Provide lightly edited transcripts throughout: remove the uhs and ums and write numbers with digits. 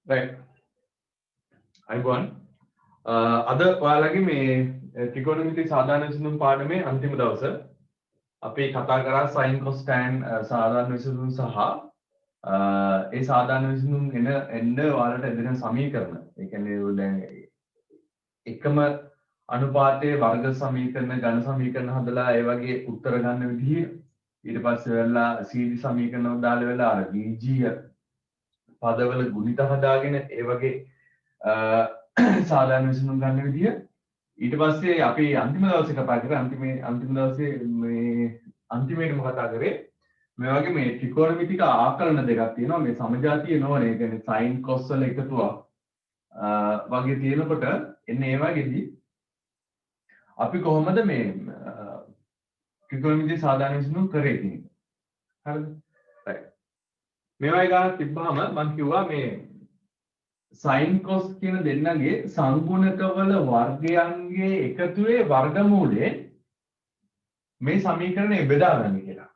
right. අයිබෝන් අද ඔයාලගේ මේ ත්‍රිකෝණමිති සාධාරණ විසඳුම් පාඩමේ අන්තිම දවස අපි කතා කරා sin cos tan සාධාරණ විසඳුම් සහ ඒ සාධාරණ විසඳුම් එන්න ඔයාලට එදෙන සමීකරණ. ඒ කියන්නේ දැන් එකම අනුපාතයේ වර්ග සමීකරණ ඝන සමීකරණ හදලා ඒ වගේ උත්තර ගන්න විදිහ ඊට පස්සේ වෙලා CD සමීකරණ දාලා වෙලා අර බීජීය පදවල ගුණිත හදාගෙන ඒ වගේ සාධාරණ විසඳුම් ගන්න විදිය ඊට පස්සේ අපි අන්තිම දවසේ කතා කරේ අන්තිම දවසේ මේ අන්තිමේටම කතා කරේ මේ වගේ මේ ත්‍රිකෝණමිතික ආකලන දෙකක් තියෙනවා මේ සමජාතීය නොවන ඒ කියන්නේ sin cos වල එකතුවක් වගේ තියෙනකොට එන්නේ ඒ වගේදී අපි කොහොමද මේ ත්‍රිකෝණමිතිය සාධාරණ විසඳුම් කරේ කියන එක. හරිද? right. මේවයි ගානක් තිබ්බහම මම කිව්වා මේ sin cos කියන දෙන්නගේ සංගුණකවල වර්ගයන්ගේ එකතුවේ වර්ගමූලය මේ සමීකරණය බෙදා ගන්න කියලා.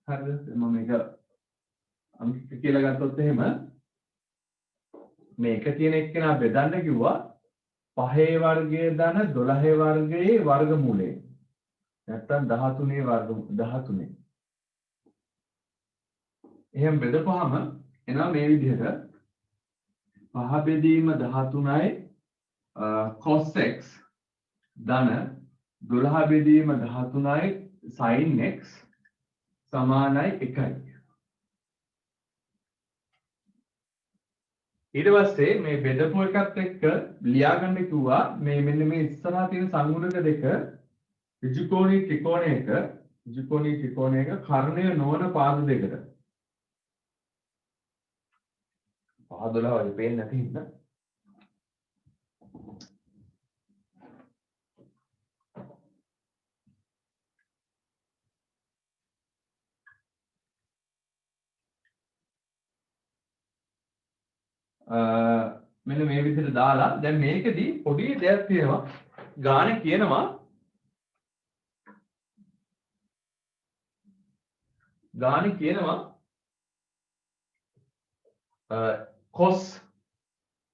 හරිද? මම මේක අංක කියලා ගත්තොත් එහෙම මේක තියෙන එක්කෙනා බෙදන්න කිව්වා 5 වර්ගයේ ධන 12 වර්ගයේ වර්ගමූලය. නැත්තම් 13 වර්ග 13. එහෙනම් බෙදපුවාම එනවා මේ විදිහට 5 බෙදීම 13යි cos x ධන 12 බෙදීම 13යි sin x සමානයි 1යි. ඊට පස්සේ මේ බෙදපු එකත් එක්ක ලියා ගන්න කිව්වා මේ මෙන්න මේ ඉස්සරහා තියෙන සංගුණක දෙක ඍජුකෝණී ත්‍රිකෝණයක කර්ණය නොවන පාද දෙකට 5 12 වගේ පේන්නේ නැති හින්දා මෙන්න මේ විදිහට දාලා දැන් මේකෙදී පොඩි දෙයක් තියෙනවා ගානේ කියනවා cos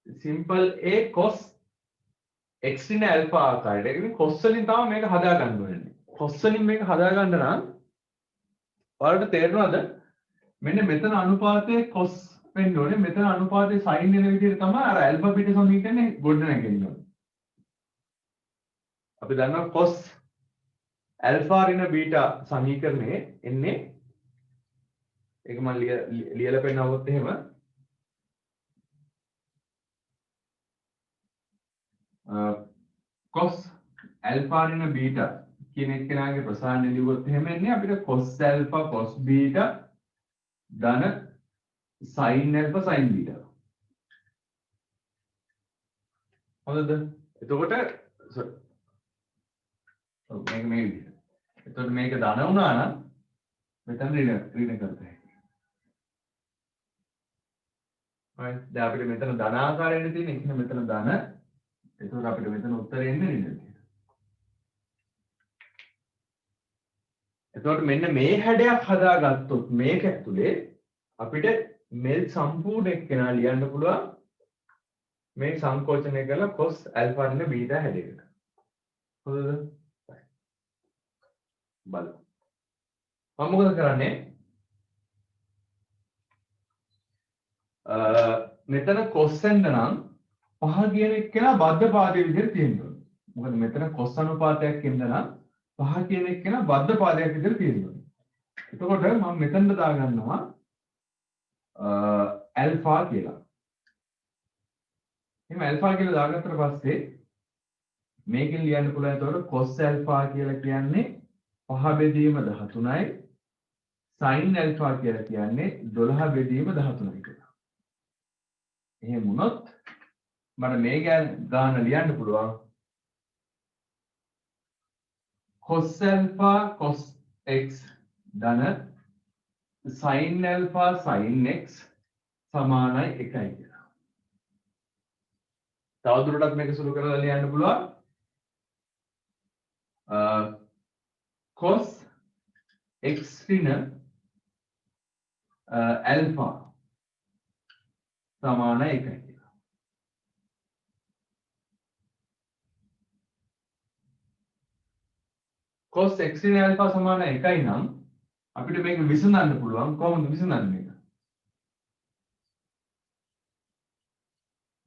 simple a cos x ඉන alpha ආකාරයට. ඒ කියන්නේ cos වලින් තමයි මේක හදා ගන්න ඕනේ. cos වලින් මේක හදා ගන්න නම් ඔයාලට තේරෙනවද මෙන්න මෙතන අනුපාතයේ cos වෙන්න ඕනේ මෙතන අනුපාතයේ sin වෙන විදිහට තමයි අර alpha beta සමීකරණය ගොඩනගන්නේ. අපි දන්නවා cos alpha ඍණ beta සමීකරණය එන්නේ ඒක මම ලියලා පෙන්නවොත් එහෙම cos alpha ඍණ beta කියන එක්කෙනාගේ ප්‍රසාරණය ලියුවොත් එහෙම එන්නේ අපිට cos alpha cos beta ධන sin alpha sin beta. හොඳද? එතකොට මේක මේ විදිහට. එතකොට මේක ධන වුණා නම් මෙතන ඍණ කරතයි. right. දැන් අපිට මෙතන ධන ආකාරයෙන් තියෙන එක මෙතන ධන. එතකොට අපිට මෙතන උත්තරේ එන්නේ ඍණ. එතකොට මෙන්න මේ හැඩයක් හදාගත්තොත් මේක ඇතුලේ අපිට මෙල් සම්පූර්ණ එක්කෙනා ලියන්න පුළුවන් මේ සංකෝචනය කරලා cos alpha ඍණ beta හැඩයකට. හොඳද? බලමු. මම මොකද කරන්නේ? මෙතන cos එන්න නම් 5 කියන එක්කෙනා බද්ධ පාදයේ විදිහට තියෙන්න ඕනේ. මොකද මෙතන cos අනුපාතයක් එන්න නම් 5 කියන එක්කෙනා බද්ධ පාදයක් විදිහට තියෙන්න ඕනේ. එතකොට මම මෙතනට දාගන්නවා alpha කියලා. එහෙනම් alpha කියලා දාගත්තට පස්සේ මේකෙන් ලියන්න පුළුවන් එතකොට cos alpha කියලා කියන්නේ 5 බෙදීම 13යි sin alpha කියලා කියන්නේ 12 බෙදීම 13යි කියලා. එහෙම වුණොත් මට මේ ගාන ලියන්න පුළුවන් cos alpha cos x ධන sin alpha sin x සමානයි 1යි කියලා. තවදුරටත් මේක සුළු කරලා ලියන්න පුළුවන් cos x ඍණ alpha සමානයි 1යි කියලා. cos x sin alpha සමාන 1යි නම් අපිට මේක විසඳන්න පුළුවන්. කොහොමද විසඳන්නේ මේක?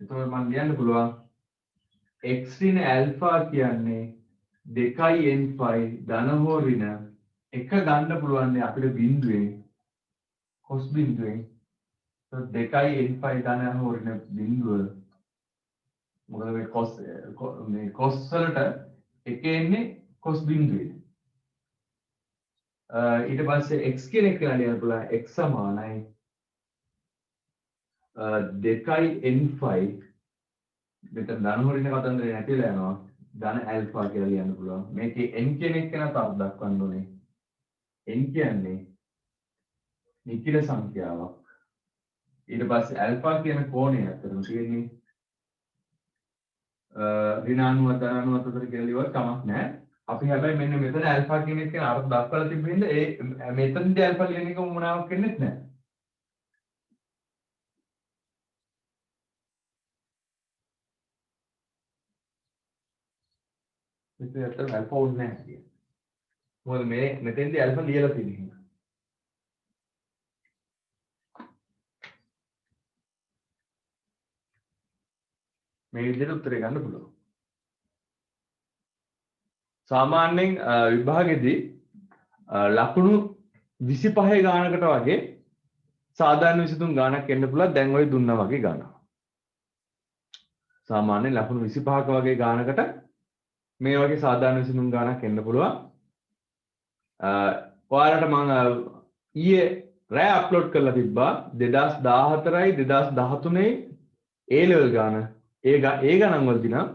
එතකොට මම ලියන්න පුළුවන් x sin alpha කියන්නේ 2යි n phi ධන හෝ ඍණ එක ගන්න පුළුවන් නේ අපිට බිඳුවෙන් cos බිඳුවෙන්. ඒත් 2යි n phi ධන හෝ ඍණ බිඳුව. මොකද මේ cos වලට එක එන්නේ cos බිඳුවේ. ඊට පස්සේ x කියන එක කියලා ලියන්න පුළුවන් x සමානයි 2යි n phi මෙතන ධන හෝ ඍණ කතන්දරේ නැතිලා යනවා. ධන ඇල්ෆා කියලා ලියන්න පුළුවන්. මේකේ n කියන එක ගැන තව දක්වන්න ඕනේ. n කියන්නේ නිකිල සංඛ්‍යාවක්. ඊට පස්සේ ඇල්ෆා කියන කෝණය අතරම තියෙන්නේ ඍණානුව ධනානුව අතර කියලා ලියුවත් කමක් නැහැ. අපි හැබැයි මෙන්න මෙතන ඇල්ෆා කියන එක ගැන අර දක්වලා තිබෙන්න ඒ මෙතනදී ඇල්ෆා ලියන එක මොනාවක් වෙන්නේ නැහැ. මෙතන ඇත්තටම ඇල්ෆා ඕනේ නැහැ කියන්නේ. මොකද මේ මෙතෙන්දී ඇල්ෆා ලියලා තියෙන්නේ. මේ විදිහට උත්තරේ ගන්න පුළුවන්. සාමාන්‍යයෙන් විභාගෙදී ලකුණු 25 ගානකට වගේ සාධාරණ විසඳුම් ගානක් එන්න පුළුවන්. දැන් ඔය දුන්නා වගේ ගානක්. සාමාන්‍යයෙන් ලකුණු 25ක වගේ ගානකට මේ වගේ සාධාරණ විසඳුම් ගානක් එන්න පුළුවන්. ඔයාලට මම ඊයේ රෑ අප්ලෝඩ් කරලා තිබ්බා 2014යි 2013යි A level ගාන. ඒ ගණන් වලදී නම්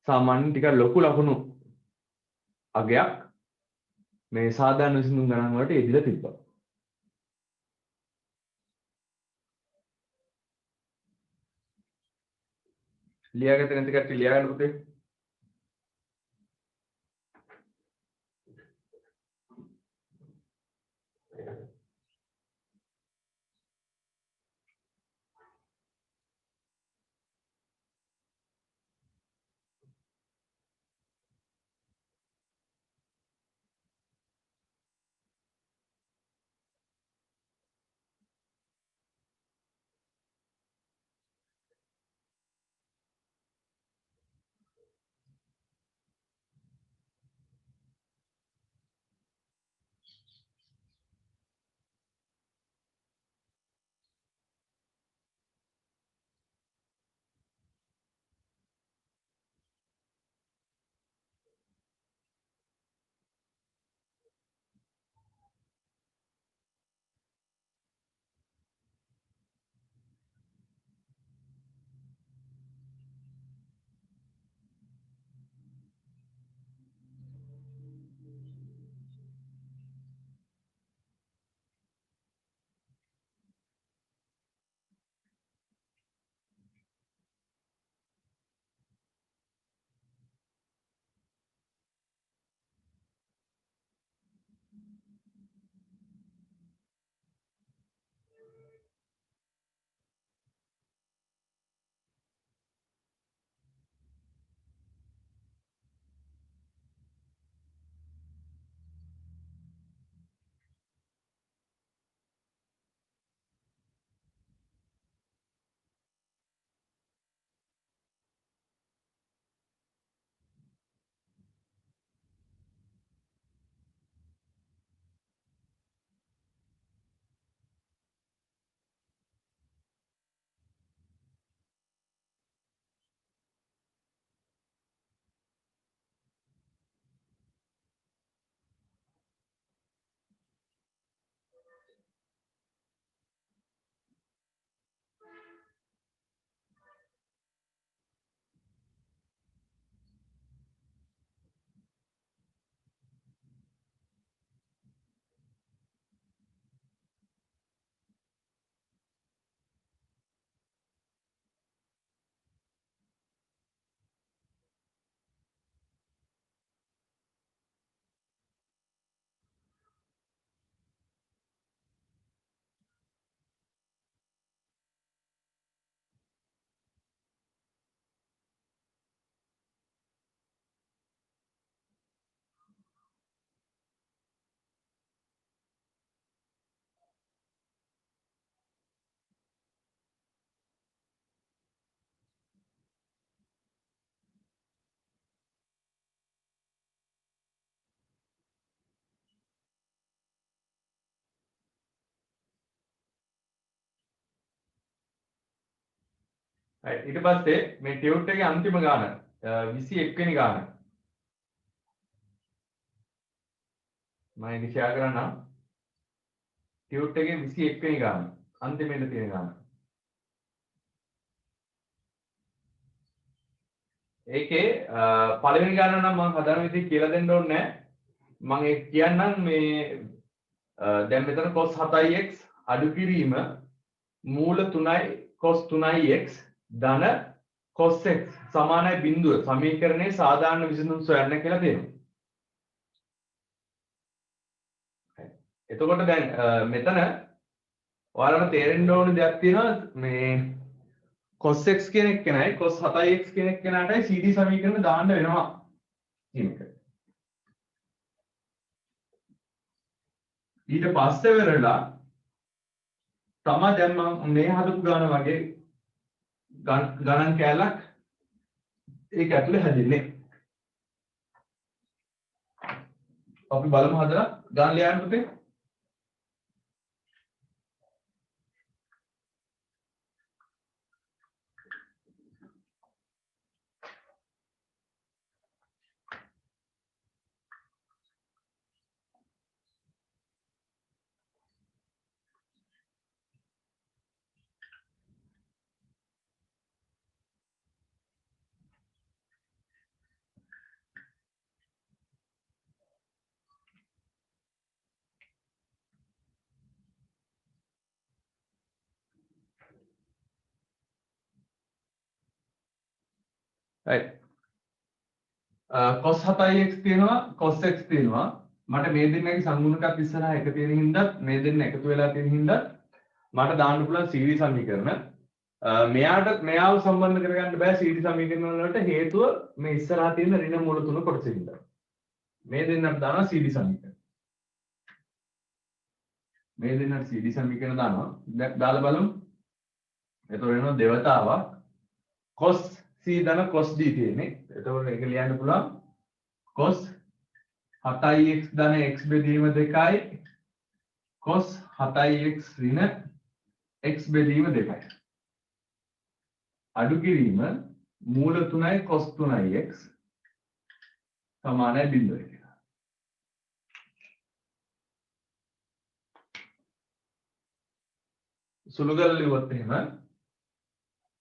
සාමාන්‍යයෙන් ටිකක් ලොකු ලකුණු අගයක් මේ සාධාරණ විසඳුම් ගණන් වලට යෙදিলা තිබ්බා. ලියාගත්තේ නැති කට්ටිය ලියා ගන්න පුතේ. ඊට පස්සේ මේ ටියුට් එකේ අන්තිම ගාන 21 වෙනි ගාන මම ඒක ෂෙයා කරන්නම්. ටියුට් එකේ 21 වෙනි ගාන අන්තිමෙන් තියෙන ගාන. ඒකේ පළවෙනි ගාන නම් මම හදන විදිහ කියලා දෙන්න ඕනේ නැහැ. මම ඒක කියන්නම් මේ දැන් මෙතන cos 7x අඩු කිරීම මූල 3යි cos 3x ධන cos x සමානයි බිඳුව සමීකරණයේ සාධාරණ විසඳුම් සොයන්න කියලා දෙනවා. එතකොට දැන් මෙතන ඔයාලට තේරෙන්න ඕන දෙයක් තියෙනවා මේ cos x කියන එක්කෙනයි cos 7x කියන එක්කෙනාටයි CD සමීකරණ දාන්න වෙනවා කියන එක. ඊට පස්සේ වෙරලා තමයි දැන් මම මේ හදපු ගාන වගේ ගණන් කැලක් ඒක ඇතුලේ හැදෙන්නේ. අපි බලමු හදලා ගාන ලියන්න පුතේ. right cos 7x තියෙනවා cos x තියෙනවා මට මේ දෙන්නගේ සංගුණකත් ඉස්සරහා එක තියෙන හින්දා මේ දෙන්න එකතු වෙලා තියෙන හින්දා මට දාන්න පුළුවන් CD සමීකරණ මෙයාට මෙයාව සම්බන්ධ කරගන්න බෑ CD සමීකරණ වලට හේතුව මේ ඉස්සරහා තියෙන ඍණ මූල තුන කොටසින්ද මේ දෙන්නට දානවා CD සමීකරණ මේ දෙන්නට CD සමීකරණ දානවා දාලා බලමු එතකොට වෙනවා දෙවතාවක් cos C ධන cos D තියෙන්නේ. එතකොට ඒක ලියන්න පුළුවන් cos 7x ධන x බෙදීම 2යි cos 7x ඍණ x බෙදීම 2යි. අඩු කිරීම මූල 3යි cos 3x සමානයි 0 කියලා. සුළු කරලා ලියුවොත් එහෙම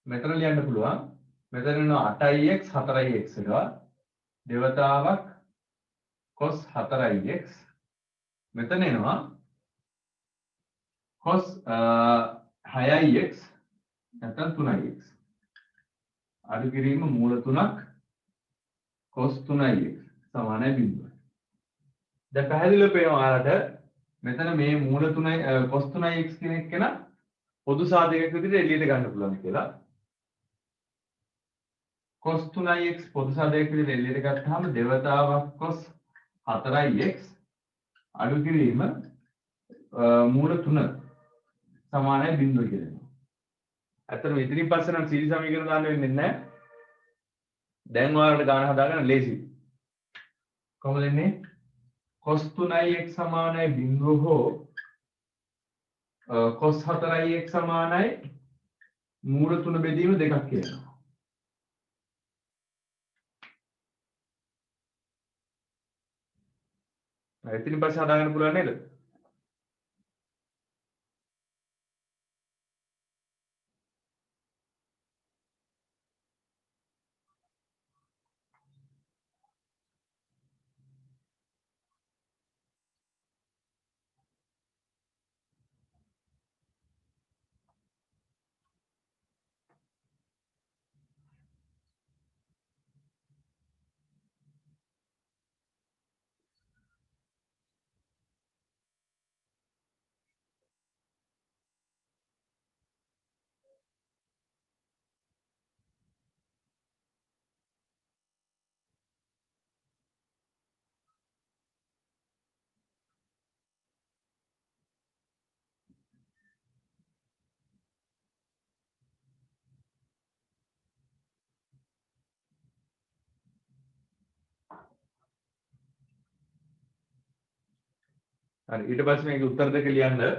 මෙතන ලියන්න පුළුවන් මෙතන වෙනවා 8x 4x එකවා දෙවතාවක් cos 4x මෙතන එනවා cos 6x නැත්නම් 3x අඩු කිරීම මූල 3ක් cos 3x සමානයි 0. දැන් පැහැදිලිව පේනවා ඔයාලට මෙතන මේ මූල 3යි cos 3x කියන එක කෙනා පොදු සාධකයක් විදිහට එළියට ගන්න පුළුවන් කියලා. cos 3x පොදු සාධකයක් විදිහට එළියට ගත්තාම දෙවතාවක් cos 4x අඩු කිරීම මූල 3 සමානයි 0 කියලා. ඇත්තටම ඉතින් පස්සේ නම් සීරි සමීකරණ දාන්න වෙන්නේ නැහැ. දැන් ඔයාලට ගාන හදාගන්න ලේසි. කොහොමද එන්නේ? cos 3x සමානයි 0 හෝ cos 4x සමානයි මූල 3 බෙදීම 2ක් කියනවා. ඉතින් පස්සේ හදාගන්න පුළුවන් නේද? හරි ඊට පස්සේ මේක උත්තර දෙක ලියන්න. හරි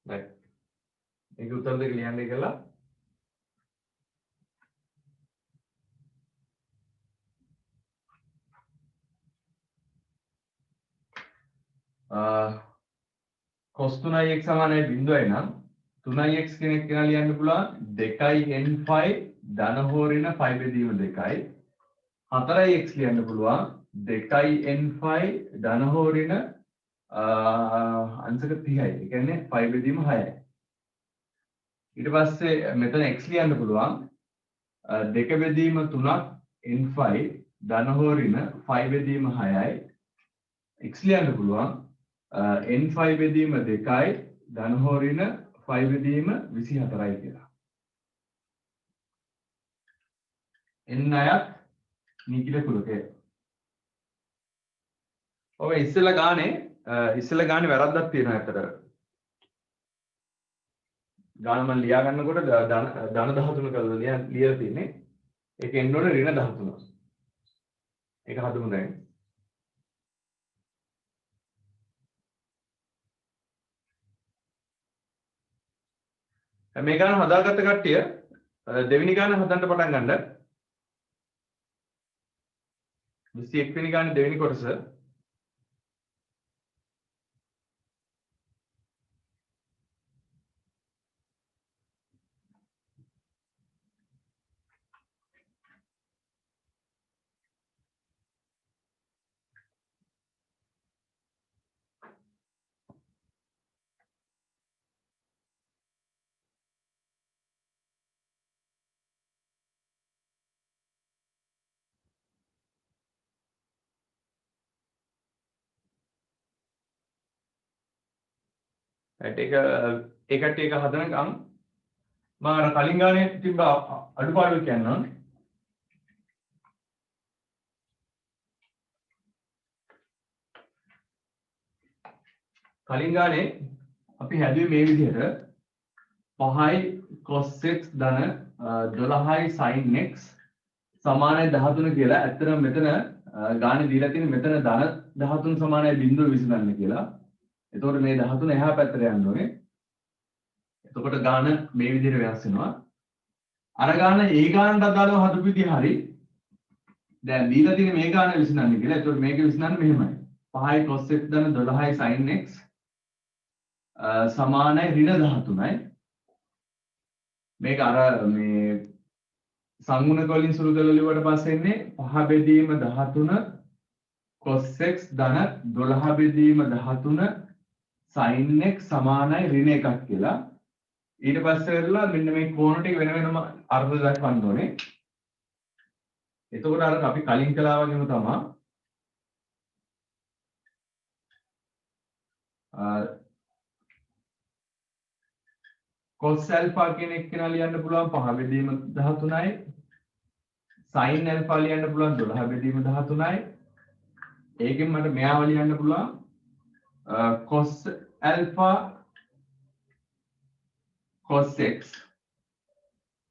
right. මේක උත්තර දෙක ලියන්නේ කියලා cos 3x සමානයි 0යි නම් 3x කෙනෙක් කෙනා ලියන්න පුළුවන් 2n5 ධන හෝ ඍණ 5 බෙදීම 2යි 4x ලියන්න පුළුවන් 2n5 ධන හෝ ඍණ අංශක 30යි. ඒ කියන්නේ 5 බෙදීම 6යි. ඊට පස්සේ මෙතන x ලියන්න පුළුවන් 2 බෙදීම 3ක් n5 ධන හෝ ඍණ 5 බෙදීම 6යි. x ලියන්න පුළුවන් n5 බෙදීම 2යි ධන හෝ ඍණ 5 බෙදීම 24යි කියලා. n අයත් නිකිල කුලකය. ඔබ ඉස්සෙල්ලා ගානේ වැරද්දක් තියෙනවා අතට. ගාන මම ලියා ගන්නකොට ධන 13 කරලා ලියලා තියෙන්නේ. ඒක එන්න ඕනේ ඍණ 13. ඒක හදමු දැන්. මේ ගාන හදාගත්ත කට්ටිය දෙවෙනි ගාන හදන්න පටන් ගන්න. 21 වෙනි ගානේ දෙවෙනි කොටස. ඒකට ඒක හදනකම් මම අර කලින් ගානේ තිබ්බ අඩුපාඩු කියන්නම්. කලින් ගානේ අපි හැදුවේ මේ විදිහට 5යි cos x ධන 12යි sin x සමානයි 13 කියලා. ඇත්තටම මෙතන ගානේ දීලා තියෙන මෙතන ධන 13 සමානයි 0.20 කියලා. එතකොට මේ 13 එහා පැත්තට යන්න ඕනේ. එතකොට ගාන මේ විදිහට වෙනස් වෙනවා. අර ගාන ඒ ගානට අදාළව හදපු විදිහ හරි. දැන් දීලා තියෙන මේ ගාන විසඳන්න කියලා. එතකොට මේක විසඳන්න මෙහෙමයි. 5යි cos x ධන 12යි sin x සමානයි ඍණ 13යි. මේක අර මේ සංගුණක වලින් සුළු කරලා ලිව්වට පස්සේ එන්නේ 5 බෙදීම 13 cos x ධන 12 බෙදීම 13 sin x සමානයි ඍණ 1ක් කියලා. ඊට පස්සේ වෙරලා මෙන්න මේ කෝණ ටික වෙන වෙනම අර්ථ දක්වන්න ඕනේ. එතකොට අර අපි කලින් කළා වගේම තමයි cos alpha කියන එක කෙනා ලියන්න පුළුවන් 5 බෙදීම 13යි. sin alpha ලියන්න පුළුවන් 12 බෙදීම 13යි. ඒකෙන් මට මෙයාව ලියන්න පුළුවන් cos alpha cos x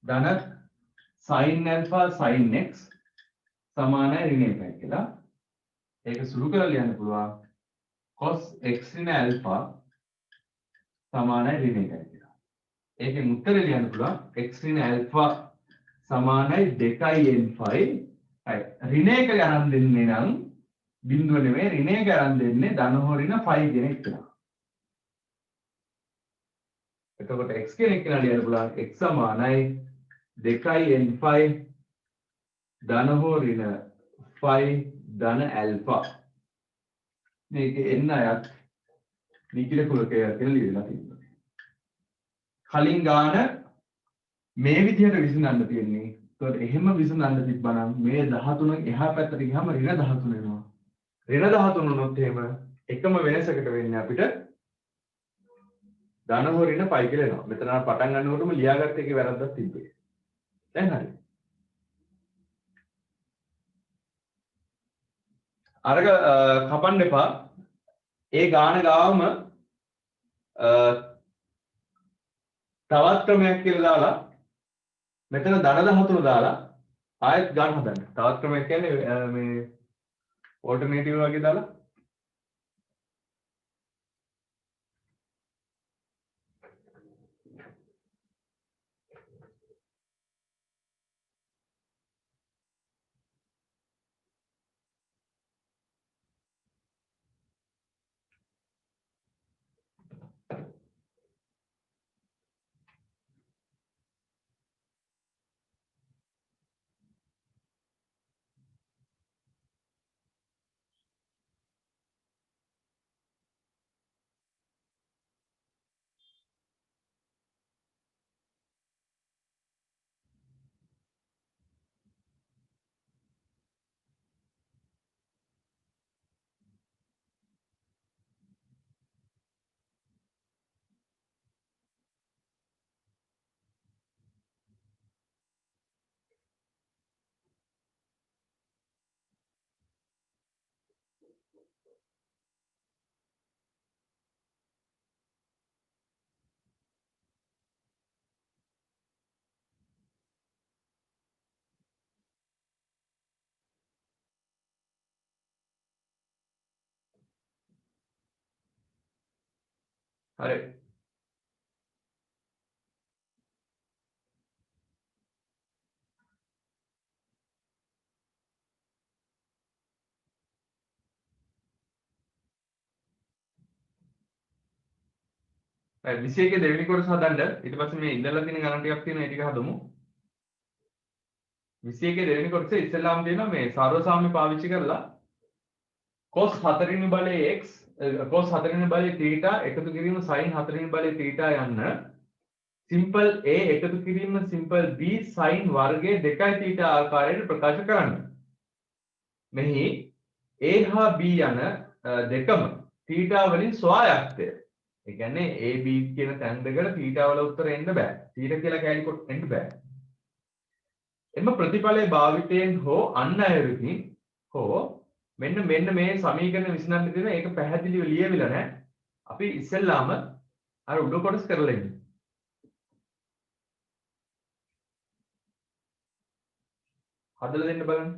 ධන sin alpha sin x සමානයි ඍණ 1යි කියලා. ඒක සුළු කරලා ලියන්න පුළුවන් cos x ඍණ alpha සමානයි ඍණ 1යි කියලා. ඒකෙන් උත්තරේ ලියන්න පුළුවන් x ඍණ alpha සමානයි 2n5. හරි. ඍණ 1 ගණන් දෙන්නේ නම් බිඳුව නෙමෙයි ඍණ 1 ගණන් දෙන්නේ ධන හෝ ඍණ 5 කියන එක කියලා. එතකොට x කෙනෙක් කියලා ලියන්න පුළුවන් x සමානයි 2n5 ධන හෝ ඍණ 5 ධන ඇල්ෆා. මේක n අයත් නිකිල කුලකය කියලා ලියලා තියෙනවා. කලින් ගාන මේ විදිහට විසඳන්න තියෙන්නේ. ඒකට එහෙම විසඳන්න තිබ්බනම් මේ 13 එහා පැත්තට ගියාම ඍණ 13 එනවා. ඍණ 13 වුණොත් එහෙම එකම වෙනසකට වෙන්නේ අපිට ධන හෝ ඍණ පයි කියලා එනවා. මෙතන පටන් ගන්නකොටම ලියාගත්ත එකේ වැරද්දක් තිබ්බේ. දැන් හරි. අරක කපන්න එපා. ඒ ගාන ගාවම තවත් ක්‍රමයක් කියලා දාලා මෙතන ධන 13 දාලා ආයෙත් ගන්න හදන්න. තවත් ක්‍රමයක් කියන්නේ මේ ඕල්ටර්නේටිව් වගේ දාලා හරි. හරි 21 දෙවෙනි කොටස හදන්න. ඊට පස්සේ මේ ඉඳලා තියෙන ගණන් ටිකක් තියෙනවා ඒ ටික හදමු. 21 දෙවෙනි කොටසේ ඉස්සෙල්ලාම තියෙනවා මේ සර්වසාම්‍ය පාවිච්චි කරලා cos 4 වෙනි බලයේ x cos 4 වෙනි බලයේ θ එකතු කිරීම sin 4 වෙනි බලයේ θ යන්න simple a එකතු කිරීම simple b sin වර්ගයේ 2 θ ආකාරයට ප්‍රකාශ කරන්න. මෙහි a හා b යන දෙකම θ වලින් ස්වායක්තය. ඒ කියන්නේ a b කියන තැන් දෙකට θ වල උත්තර එන්න බෑ. θ කියලා කැලි කොට එන්න බෑ. එම ප්‍රතිඵලයේ භාවිතයෙන් හෝ අන් අය විසින් හෝ මෙන්න මේ සමීකරණ විසඳන්න දෙන ඒක පැහැදිලිව ලියවිලා නැහැ. අපි ඉස්සෙල්ලාම අර උඩ කොටස් කරලා ඉන්නේ. හදලා දෙන්න බලන්න.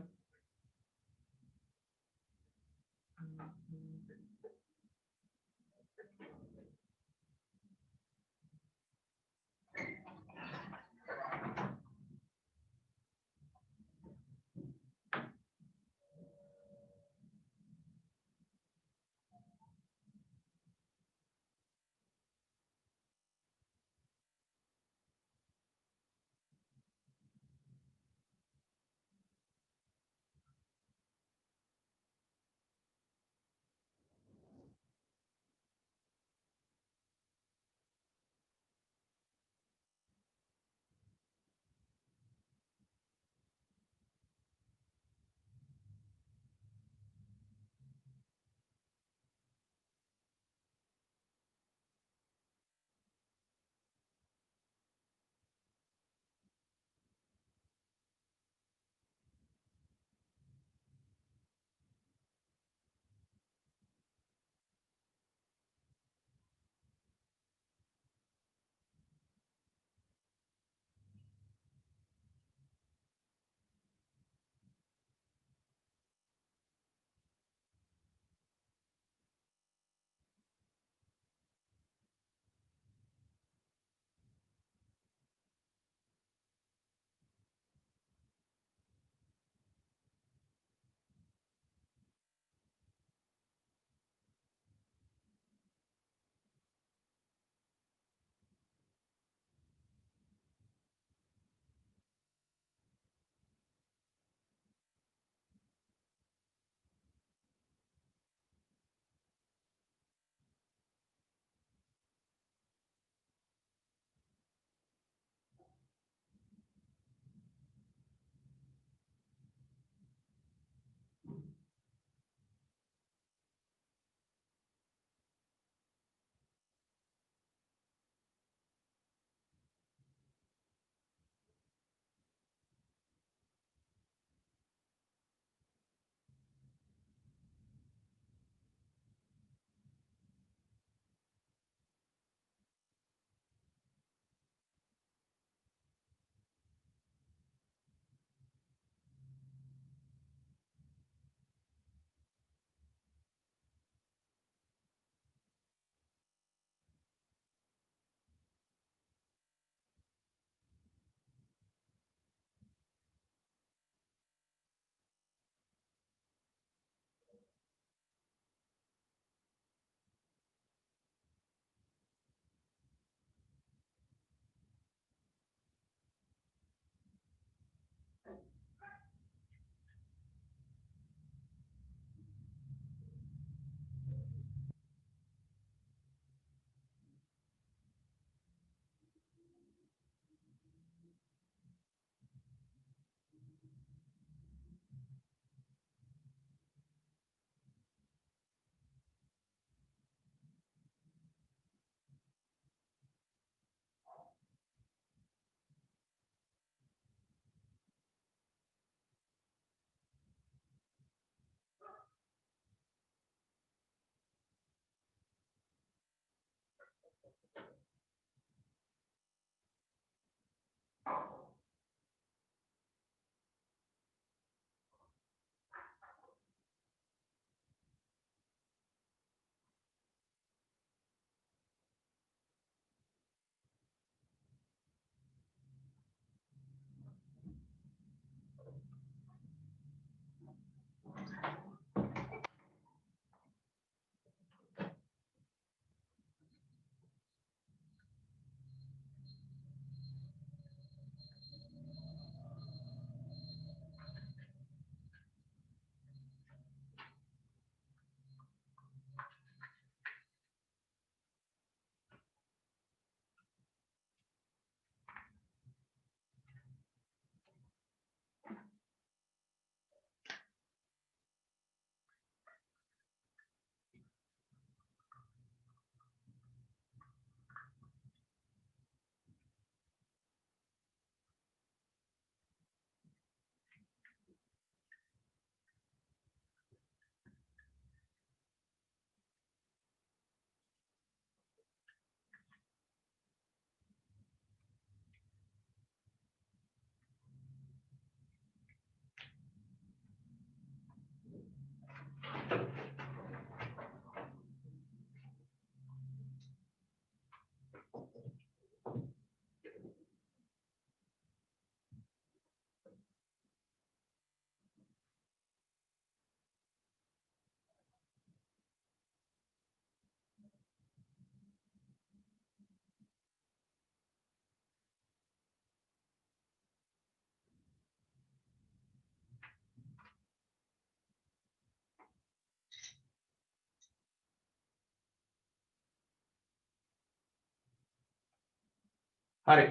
හරි.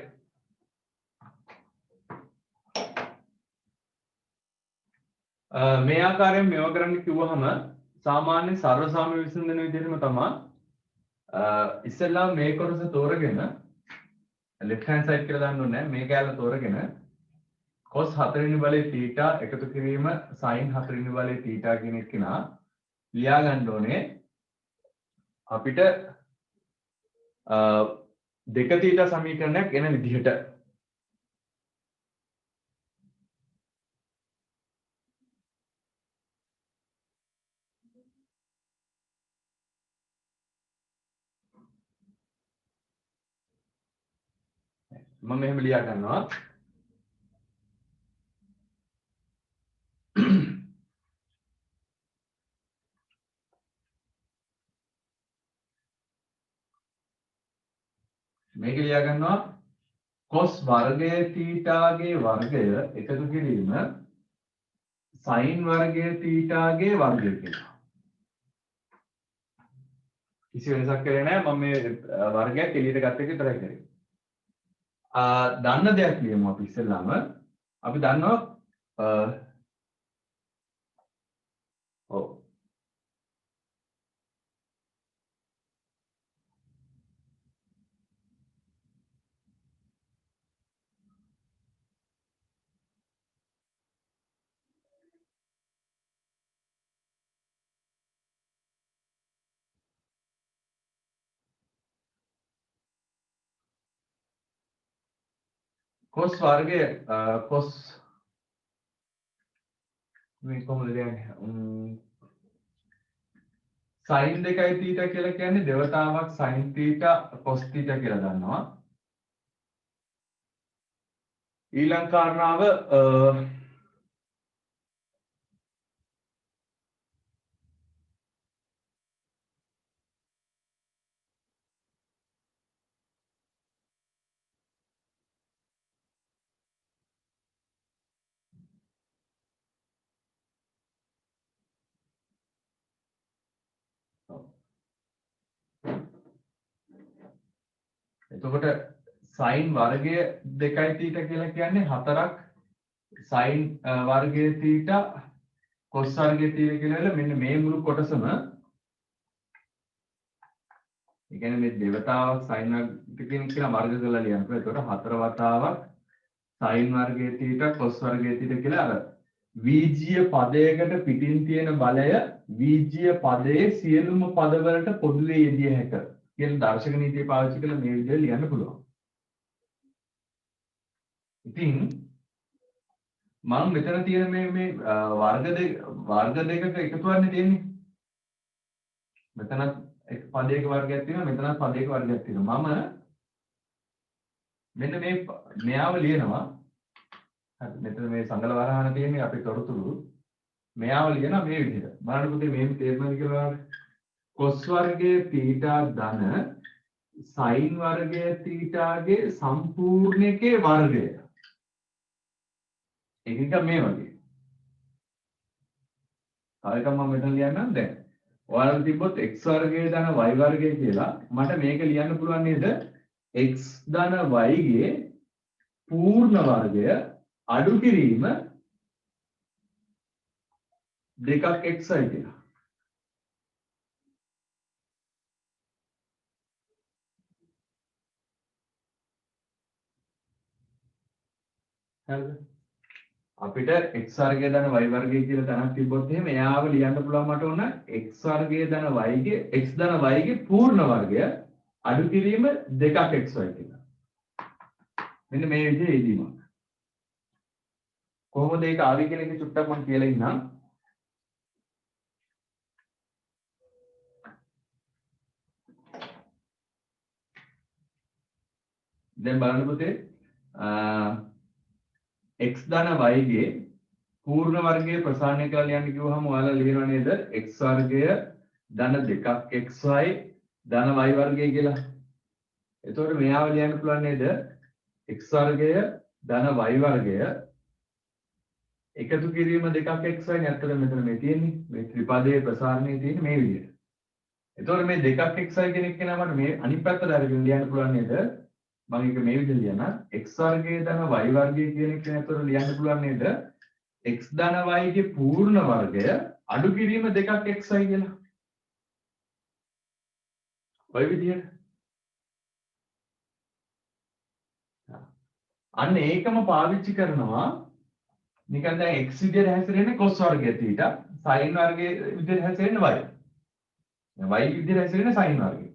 මේ ආකාරයෙන් මේවා කරන්න කිව්වහම සාමාන්‍ය සර්ව සාම විසඳන විදිහටම තමයි ඉස්සෙල්ලා මේ කොටස තෝරගෙන left hand side කියලා දාන්න ඕනේ නැහැ. මේ කැලේ තෝරගෙන cos 4 වෙනි බලයේ θ එකතු කිරීම sin 4 වෙනි බලයේ θ කියන එක නා ලියා ගන්න ඕනේ. අපිට දෙක θ සමීකරණයක් එන විදිහට මම මෙහෙම ලියා ගන්නවා. මේක ලියා ගන්නවා cos වර්ගය θ ගේ වර්ගය එකතු කිරීම sin වර්ගය θ ගේ වර්ගය කියලා. කිසි වෙනසක් කරේ නැහැ. මම මේ වර්ගයක් එළියට ගත්ත එක විතරයි කරේ. දන්න දෙයක් ලියමු අපි ඉස්සෙල්ලාම. අපි දන්නවා ඔව් cos වර්ගය cos මේ කොහොමද ලියන්නේ? sin 2 θ කියලා කියන්නේ දෙවතාවක් sin θ cos θ කියලා දන්නවා. ඊළඟ කාරණාව එතකොට sin වර්ගය 2 θ කියලා කියන්නේ 4ක් sin වර්ගය θ cos වර්ගය θ කියලා මෙන්න මේ මුළු කොටසම ඒ කියන්නේ මේ දෙවතාවක් sin වර්ගය කියන වර්ග කරලා ලියන්නකො. එතකොට 4 වතාවක් sin වර්ගය θ cos වර්ගය θ කියලා අර වීජීය පදයකට පිටින් තියෙන බලය වීජීය පදයේ සියලුම පදවලට පොදුවේ යෙදිය හැක කියන දර්ශක නීතිය පාවිච්චි කරලා මේ විදිහට ලියන්න පුළුවන්. ඉතින් මම මෙතන තියෙන මේ වර්ග දෙකක එකතුවන්නේ තියෙන්නේ. මෙතන එක් පදයක වර්ගයක් තියෙනවා, මෙතනත් පදයක වර්ගයක් තියෙනවා. මම මෙන්න මේ මෙයාව ලියනවා. හරි මෙතන මේ සංගල වරහන තියෙන්නේ අපේ තොරතුරු. මෙයාව ලියනවා මේ විදිහට. බලන්න පුතේ මේ තේරුණාද කියලා බලන්න. cos වර්ගයේ θ ධන sin වර්ගයේ θ ගේ සම්පූර්ණකයේ වර්ගය. ඒක මේ වගේ. තව එකක් මම මෙතන ලියන්නම් දැන්. ඔයාලට තිබ්බොත් x වර්ගයේ ධන y වර්ගය කියලා මට මේක ලියන්න පුළුවන් නේද? x ධන y ගේ පූර්ණ වර්ගය අඩු කිරීම දෙකක් xy කියලා. හරිද? අපිට x වර්ගය ධන y වර්ගය කියලා තැනක් තිබ්බොත් එහෙම එයාව ලියන්න පුළුවන් මට ඕන x වර්ගය ධන y ගේ x ධන y ගේ පූර්ණ වර්ගය අඩු කිරීම දෙකක් xy කියලා. මෙන්න මේ විදිහේ ඉදීමක්. කොහොමද ඒක ආවේ කියලා එක චුට්ටක් මම කියලා ඉන්නම්. දැන් බලන්න පුතේ x ධන y ගේ පූර්ණ වර්ගයේ ප්‍රසාරණය කරලා ලියන්න කිව්වහම ඔයාලා ලියනවා නේද x වර්ගය ධන දෙකක් xy ධන y වර්ගය කියලා. එතකොට මෙයාව ලියන්න පුළුවන් නේද x වර්ගය ධන y වර්ගය එකතු කිරීම දෙකක් xy නේ. අතන මෙතන මේ තියෙන්නේ මේ ත්‍රිපදයේ ප්‍රසාරණය තියෙන්නේ මේ විදිහට. එතකොට මේ දෙකක් xy කෙනෙක් කෙනා මට මේ අනිත් පැත්තට අරගෙන ලියන්න පුළුවන් නේද මම ඒක මේ විදිහට ලියන x වර්ගය ධන y වර්ගය කියන එක නේතර ලියන්න පුළුවන් නේද x ධන y ගේ පූර්ණ වර්ගය අඩු කිරීම දෙකක් xy කියලා. ඔය විදිහට. අන්න ඒකම පාවිච්චි කරනවා නිකන් දැන් x විදිහට හැසිරෙන්නේ cos වර්ගය θ sin වර්ගය විදිහට හැසිරෙන්නේ y. y විදිහට හැසිරෙන්නේ sin වර්ගය.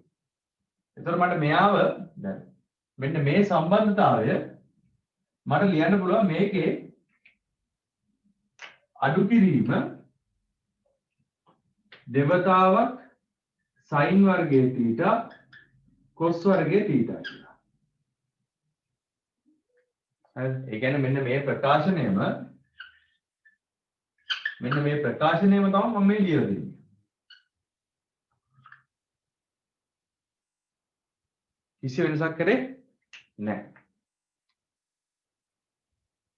එතකොට මට මෙයාව දැන් මෙන්න මේ සම්බන්ධතාවය මට ලියන්න පුළුවන් මේකේ අඩු කිරීම දෙවතාවක් sin වර්ගයේ θ cos වර්ගයේ θ කියලා. හරි. ඒ කියන්නේ මෙන්න මේ ප්‍රකාශනයම තමයි මම මේ ලියලා දෙන්නේ. කිසි වෙනසක් කරේ නැහැ.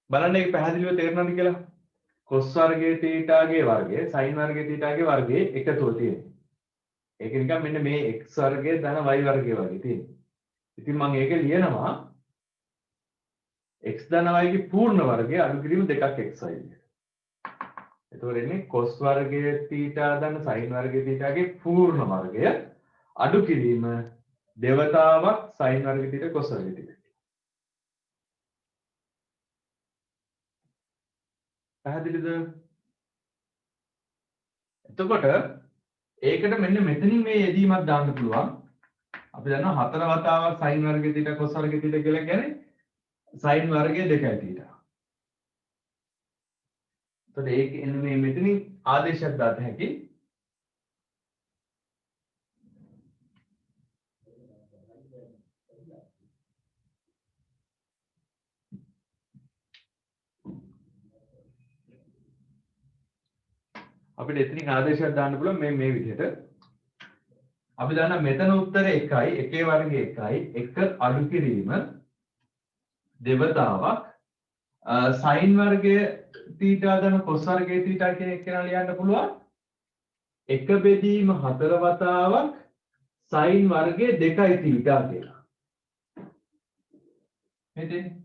බලන්න ඒක පැහැදිලිව තේරෙනවද කියලා? cos වර්ගයේ θ ගේ වර්ගය sin වර්ගයේ θ ගේ වර්ගයේ එකතුව තියෙනවා. ඒක නිකන් මෙන්න මේ x වර්ගය ධන y වර්ගය වගේ තියෙනවා. ඉතින් මම ඒක ලියනවා x ධන y ගේ පූර්ණ වර්ගය අඩු කිරීම දෙකක් xy. එතකොට එන්නේ cos වර්ගයේ θ ධන sin වර්ගයේ θ ගේ පූර්ණ වර්ගය අඩු කිරීම දෙවතාවක් sin වර්ගයේ θ cos වර්ගයේ θ. පැහැදිලිද? එතකොට ඒකට මෙන්න මෙතනින් මේ යෙදීමක් දාන්න පුළුවන්. අපි දන්නවා හතර වතාවක් sin වර්ගයේ θ cos වර්ගයේ θ කියලා කියන්නේ sin වර්ගයේ 2යි θ. එතකොට ඒක එන්නේ මේ මෙතනින් ආදේශයක් දාත හැකි. අපිට එතනින් ආදේශයක් දාන්න පුළුවන් මේ විදිහට. අපි දන්නා මෙතන උත්තරේ 1යි, එකේ වර්ගය 1යි, 1 අඩු කිරීම දෙවතාවක් sin වර්ගය θ ධන cos වර්ගය θ කියන එක ලියන්න පුළුවන්. 1 බෙදීම 4 වතාවක් sin වර්ගය 2යි θ කියලා. නේද?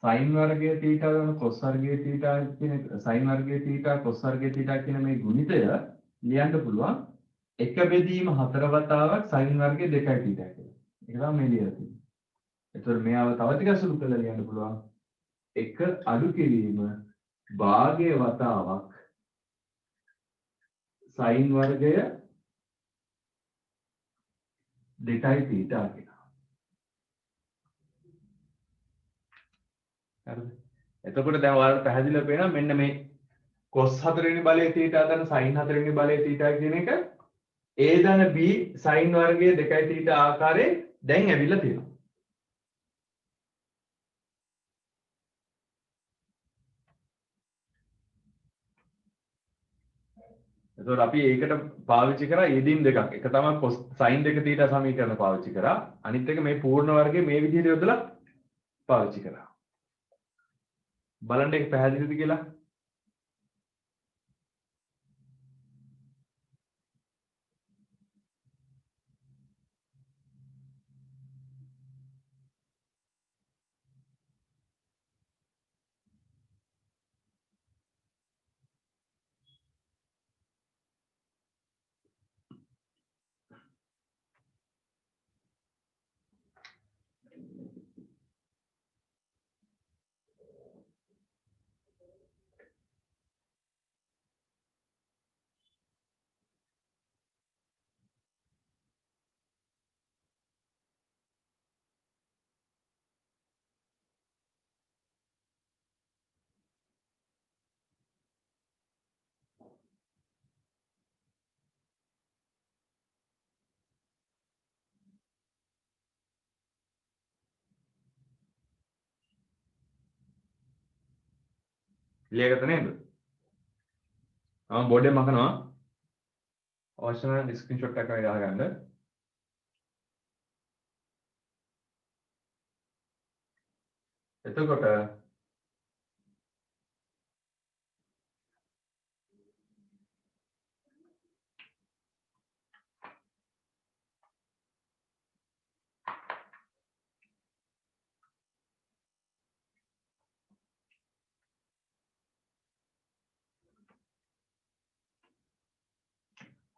sin වර්ගයේ θ ධන cos වර්ගයේ θ කියන sin වර්ගයේ θ cos වර්ගයේ θ කියන මේ ගුණිතය ලියන්න පුළුවන් 1 බෙදීම 4 වතාවක් sin වර්ගයේ 2යි θ කියලා. ඒක තමයි මේ ලියලා තියෙන්නේ. එතකොට මෙයාව තව ටිකක් සුළු කරලා ලියන්න පුළුවන් 1 අඩු කිරීම භාගයේ වතාවක් sin වර්ගය 2යි θ කියලා. හරිද? එතකොට දැන් ඔයාලට පැහැදිලිව පේනවා මෙන්න මේ cos 4 වෙනි බලයේ θ ධන sin 4 වෙනි බලයේ θ කියන එක a ධන b sin වර්ගයේ 2යි θ ආකාරයෙන් දැන් ඇවිල්ලා තියෙනවා. එතකොට අපි ඒකට පාවිච්චි කරා යෙදීම් දෙකක්. එක තමයි cos sin 2 θ සමීකරණ පාවිච්චි කරා. අනිත් එක මේ පූර්ණ වර්ගයේ මේ විදිහට යොදලා පාවිච්චි කරා. බලන්න ඒක පැහැදිලිද කියලා? ලියගත්ත නේද? මම බෝඩ් එක මකනවා. අවශ්‍ය නම් ස්ක්‍රීන්ෂොට් එකක් ගන්න. එතකොට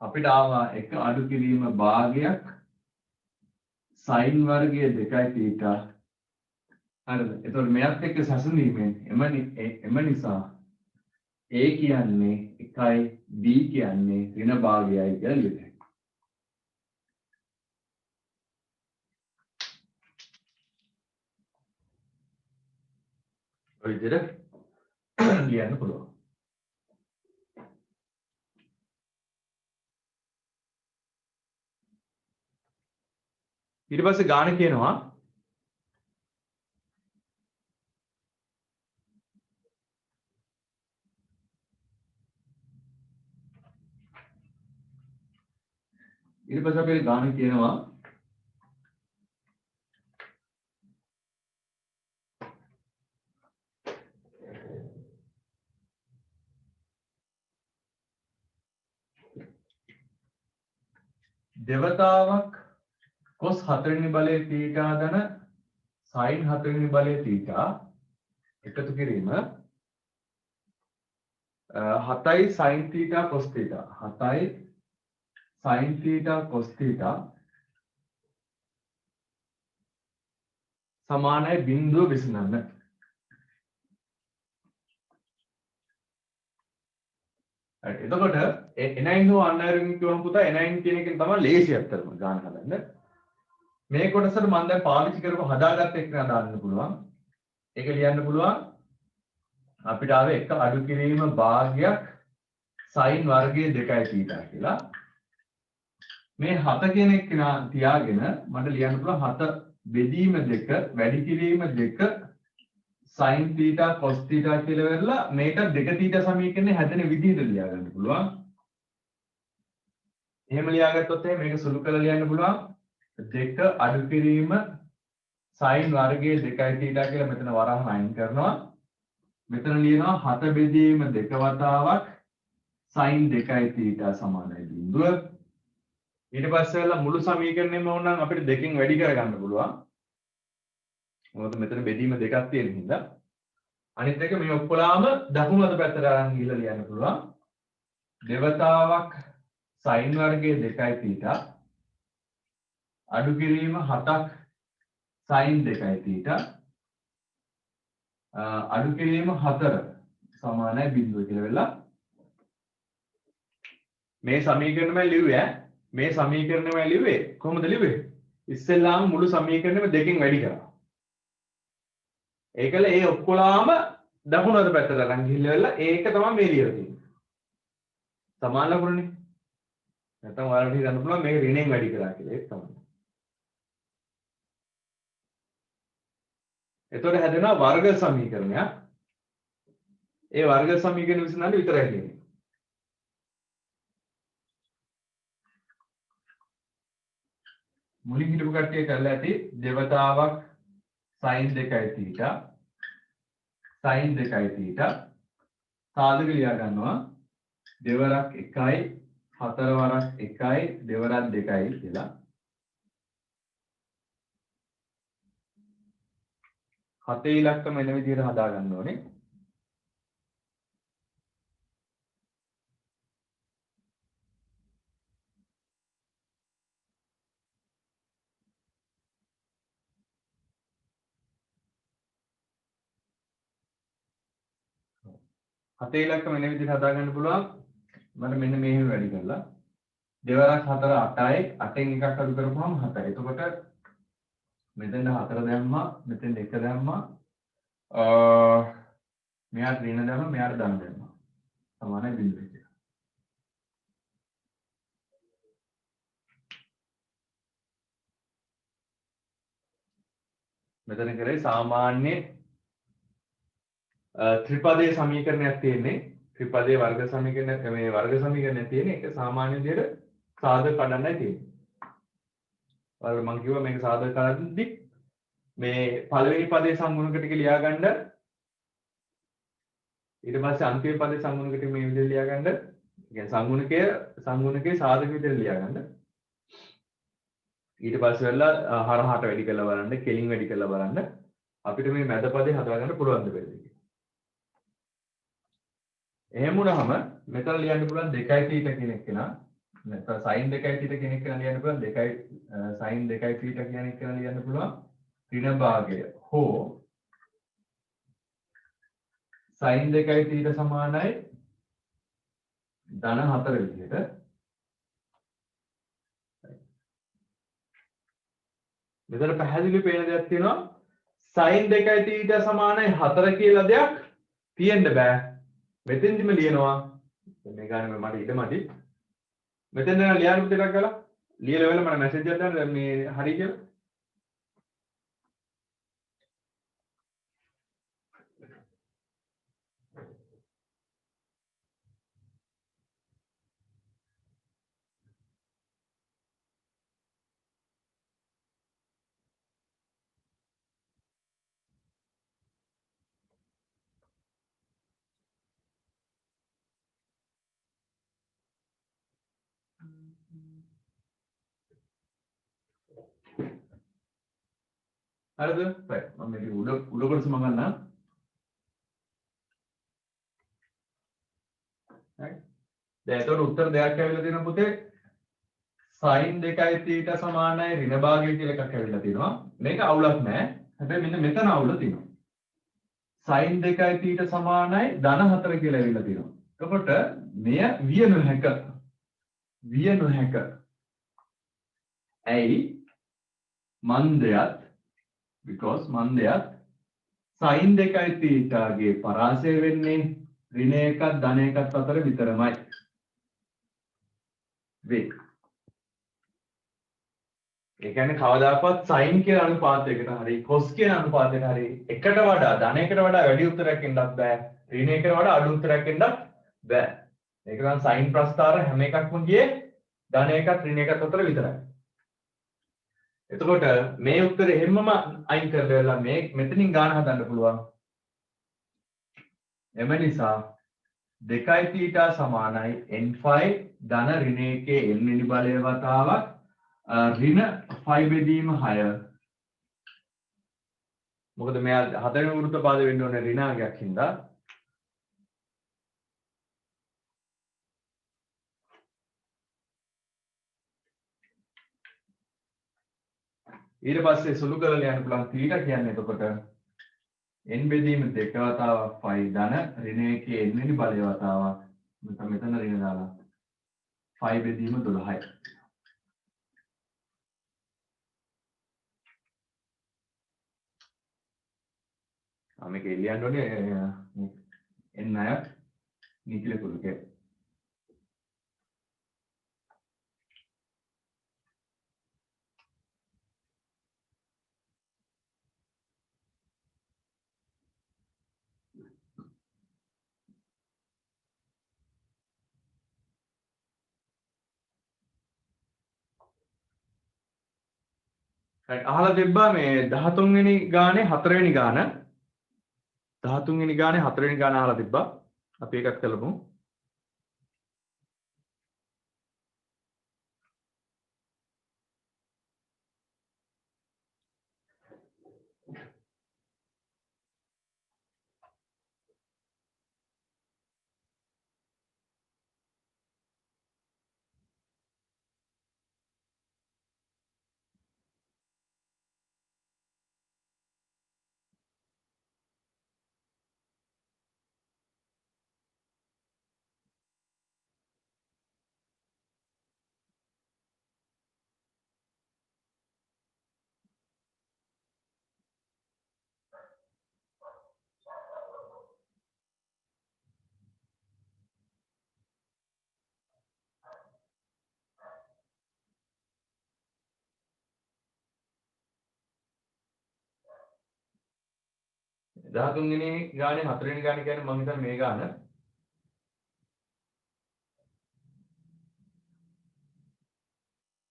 අපිට ආවා එක අඩු කිරීම භාගයක් sin වර්ගය 2යි θ. හරිද? එතකොට මෙයත් එක්ක සැසඳීමෙන් එම නිසා a කියන්නේ 1යි b කියන්නේ ඍණ භාගයයි කියලා ලියන්න. ඔය විදිහට ලියන්න පුළුවන්. ඊට පස්සේ ගාන කියනවා දෙවතාවක් cos 4 වෙනි බලයේ θ ධන sin 4 වෙනි බලයේ θ එකතු කිරීම 7යි sin θ cos θ 7යි sin θ cos θ සමානයි බිංදුව විසඳන්න. එතකොට n9 හෝ අන්නරින් කියවම පුතා n9 කියන එකෙන් තමයි ලේසි අත්තරම ගාන හදන්න. මේ කොටසට මම දැන් පාවිච්චි කරපු හදාගත්ත එක දාන්න පුළුවන්. ඒක ලියන්න පුළුවන්. අපිට ආවේ එක අඩු කිරීම භාගයක් sin වර්ගයේ 2යි θ කියලා. මේ 7 කියන එක තියාගෙන මට ලියන්න පුළුවන් 7 බෙදීම 2 වැඩි කිරීම 2 sin θ cos θ කියලා වෙරලා මේක 2 θ සමීකරණය හැදෙන විදිහට ලියා ගන්න පුළුවන්. එහෙම ලියාගත්තොත් මේක සුළු කරලා ලියන්න පුළුවන්. 2 අඩු කිරීම sin වර්ගයේ 2යි θ කියලා මෙතන වරහන් අයින් කරනවා. මෙතන ලියනවා 7 බෙදීම 2 වතාවක් sin 2යි θ සමානයි බිඳුව. ඊට පස්සේ වෙලා මුළු සමීකරණයම ඕනනම් අපිට දෙකෙන් වැඩි කරගන්න පුළුවන්. මොකද මෙතන බෙදීම දෙකක් තියෙන හින්දා. අනිත් එක මේ ඔක්කොලාම දකුණු අත පැත්තට අරන් ගිහලා ලියන්න පුළුවන්. දෙවතාවක් sin වර්ගයේ 2යි θ අඩු කිරීම 7ක් sin 2යි θ අඩු කිරීම 4 සමානයි බිඳුව කියලා වෙලා මේ සමීකරණයම ලිව්වේ මේ සමීකරණයම ලිව්වේ කොහොමද ලිව්වේ ඉස්සෙල්ලාම මුළු සමීකරණයම දෙකෙන් වැඩි කරා ඒකල ඒ ඔක්කොලාම දකුණු අත පැත්තට අරන් ගිහිල්ලා වෙලා ඒක තමයි මේ ලියලා තියෙන්නේ සමාන ලකුණනේ නැත්නම් ඔයාලට හිතන්න පුළුවන් මේක ඍණයෙන් වැඩි කරා කියලා ඒක තමයි එතකොට හැදෙනවා වර්ග සමීකරණයක්. ඒ වර්ග සමීකරණ විසඳන්න විතරයි තියෙන්නේ. මුලින් හිටපු කට්ටිය කරලා ඇති දෙවතාවක් sin 2යි θ sin 2යි θ සාධක ලියා ගන්නවා දෙවරක් 1යි හතර වරක් 1යි දෙවරක් 2යි කියලා. හතේ ඉලක්කම එන විදිහට හදා ගන්න ඕනේ. හතේ ඉලක්කම එන විදිහට හදා ගන්න පුළුවන්. මම මෙන්න මෙහෙම වැඩි කරලා දෙවරක් 4 8යි 8න් එකක් අඩු කරපුවම 7යි. එතකොට මෙතෙන් 4 දැම්මා මෙතෙන් 2 දැම්මා මෙයාට ඍණ දැම්මා මෙයාට ධන දැම්මා සමානයි බිඳුව කියලා. මෙතන කරේ සාමාන්‍ය ත්‍රිපදයේ සමීකරණයක් තියෙන්නේ ත්‍රිපදයේ වර්ග සමීකරණයක් මේ වර්ග සමීකරණයක් තියෙන්නේ ඒක සාමාන්‍ය විදිහට සාධක කඩන්නයි තියෙන්නේ. ඔයාලට මම කිව්වා මේක සාධක කඩද්දි මේ පළවෙනි පදේ සංගුණක ටික ලියා ගන්න ඊට පස්සේ අන්තිම පදේ සංගුණක ටික මේ විදිහට ලියා ගන්න. ඒ කියන්නේ සංගුණකේ සාධක විදිහට ලියා ගන්න. ඊට පස්සේ වෙලා හරහාට වැඩි කරලා බලන්න, කෙලින් වැඩි කරලා බලන්න අපිට මේ මැද පදේ හදා ගන්න පුළුවන් දෙයක්. එහෙම වුණාම මෙතන ලියන්න පුළුවන් 2යි θ කියන එක නා නැත්නම් sin 2යි θ කියන එක ලියන්න පුළුවන් 2යි sin 2යි θ කියන එක ලියන්න පුළුවන් ඍණ භාගය හෝ sin 2යි θ සමානයි ධන 4 විදිහට මෙතන පැහැදිලිව පේන දෙයක් තියෙනවා sin 2යි θ සමානයි 4 කියලා දෙයක් තියෙන්න බෑ මෙතෙන්දිම ලියනවා මේ ගානේ මට ඉඩ මදි මෙතෙන් ලියන්න දෙයක් ගලා ලියලා වෙල මට මැසේජ් එකක් දාන්න මේ හරි කියලා හරිද? right. මම මේක උඩ කොටස මම ගන්නම්. right. දැන් එතකොට උත්තර දෙකක් ඇවිල්ලා තියෙනවා පුතේ. sin 2යි θ සමානයි ඍණ භාගය කියලා එකක් ඇවිල්ලා තියෙනවා. මේක අවුලක් නෑ. හැබැයි මෙන්න මෙතන අවුල තියෙනවා. sin 2යි θ සමානයි ධන 4 කියලා ඇවිල්ලා තියෙනවා. එතකොට මෙය විය නොහැක. විය නොහැක. ඇයි? මන්දයත් because මන්දයත් sin 2යි θ ගේ පරාසය වෙන්නේ ඍණ 1ක් ධන 1ක් අතර විතරමයි. වේ. ඒ කියන්නේ කවදාකවත් sin කියන අනුපාතයකට හරි cos කියන අනුපාතයකට හරි එකට වඩා ධනයකට වඩා වැඩි උත්තරයක් එන්නත් බෑ. ඍණයකට වඩා අඩු උත්තරයක් එන්නත් බෑ. ඒක නම් sin ප්‍රස්ථාර හැම එකක්ම ගියේ ධන 1ක් ඍණ 1ක් අතර විතරයි. එතකොට මේ උත්තරේ හැමම අයින් කරලා මේ මෙතනින් ගාන හදන්න පුළුවන්. එම නිසා 2යි θ සමානයි n5 ධන ඍණ 1 n වෙනි බලය වතාවක් ඍණ 5 බෙදීම 6. මොකද මෙයා හතරවෙනි වෘත්ත පාද වෙන්න ඕනේ ඍණාගයක් හින්දා. ඊට පස්සේ සුළු කරලා ලියන්න පුළුවන් θ කියන්නේ එතකොට n බෙදීම 2 වතාවක් 5 ධන ඍණ 1 n වෙනි බලය වතාවක් මෙතන ඍණ දාලා 5 බෙදීම 12යි. මේක ලියන්න ඕනේ n අය නිකිල කුරුකේ. අහලා තිබ්බා මේ 13 වෙනි ගානේ 4 වෙනි ගාන 13 වෙනි ගානේ 4 වෙනි ගාන අහලා තිබ්බා. අපි ඒකත් කළමු. දහතුන්වෙනි ගානේ 4 වෙනි ගානේ කියන්නේ මම හිතන්නේ මේ ගාන.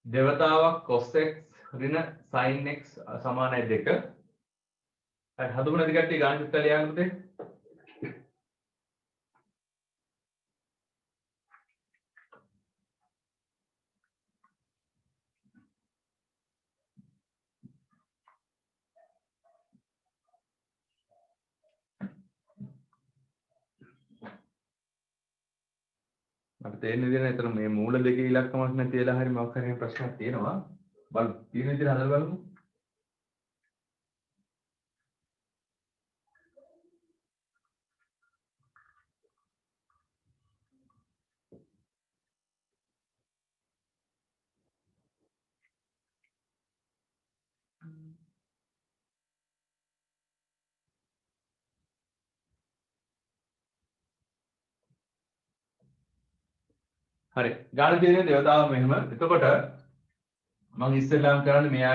දෙවතාවක් cos x ඍණ sin x සමානයි 2. හරි හදුම නැති කට්ටිය ගාන චුට්ටක් ලියන්න පුතේ. මට තේරෙන විදිහට එතන මේ මූල දෙකේ ඉලක්කමක් නැති වෙලා හරි මොකක් හරි ප්‍රශ්නයක් තියෙනවා. බලමු. තියෙන විදිහට හදලා බලමු. හරි. ගාන තියෙන දේවතාව මෙහෙම. එතකොට මම ඉස්සෙල්ලාම කරන්නේ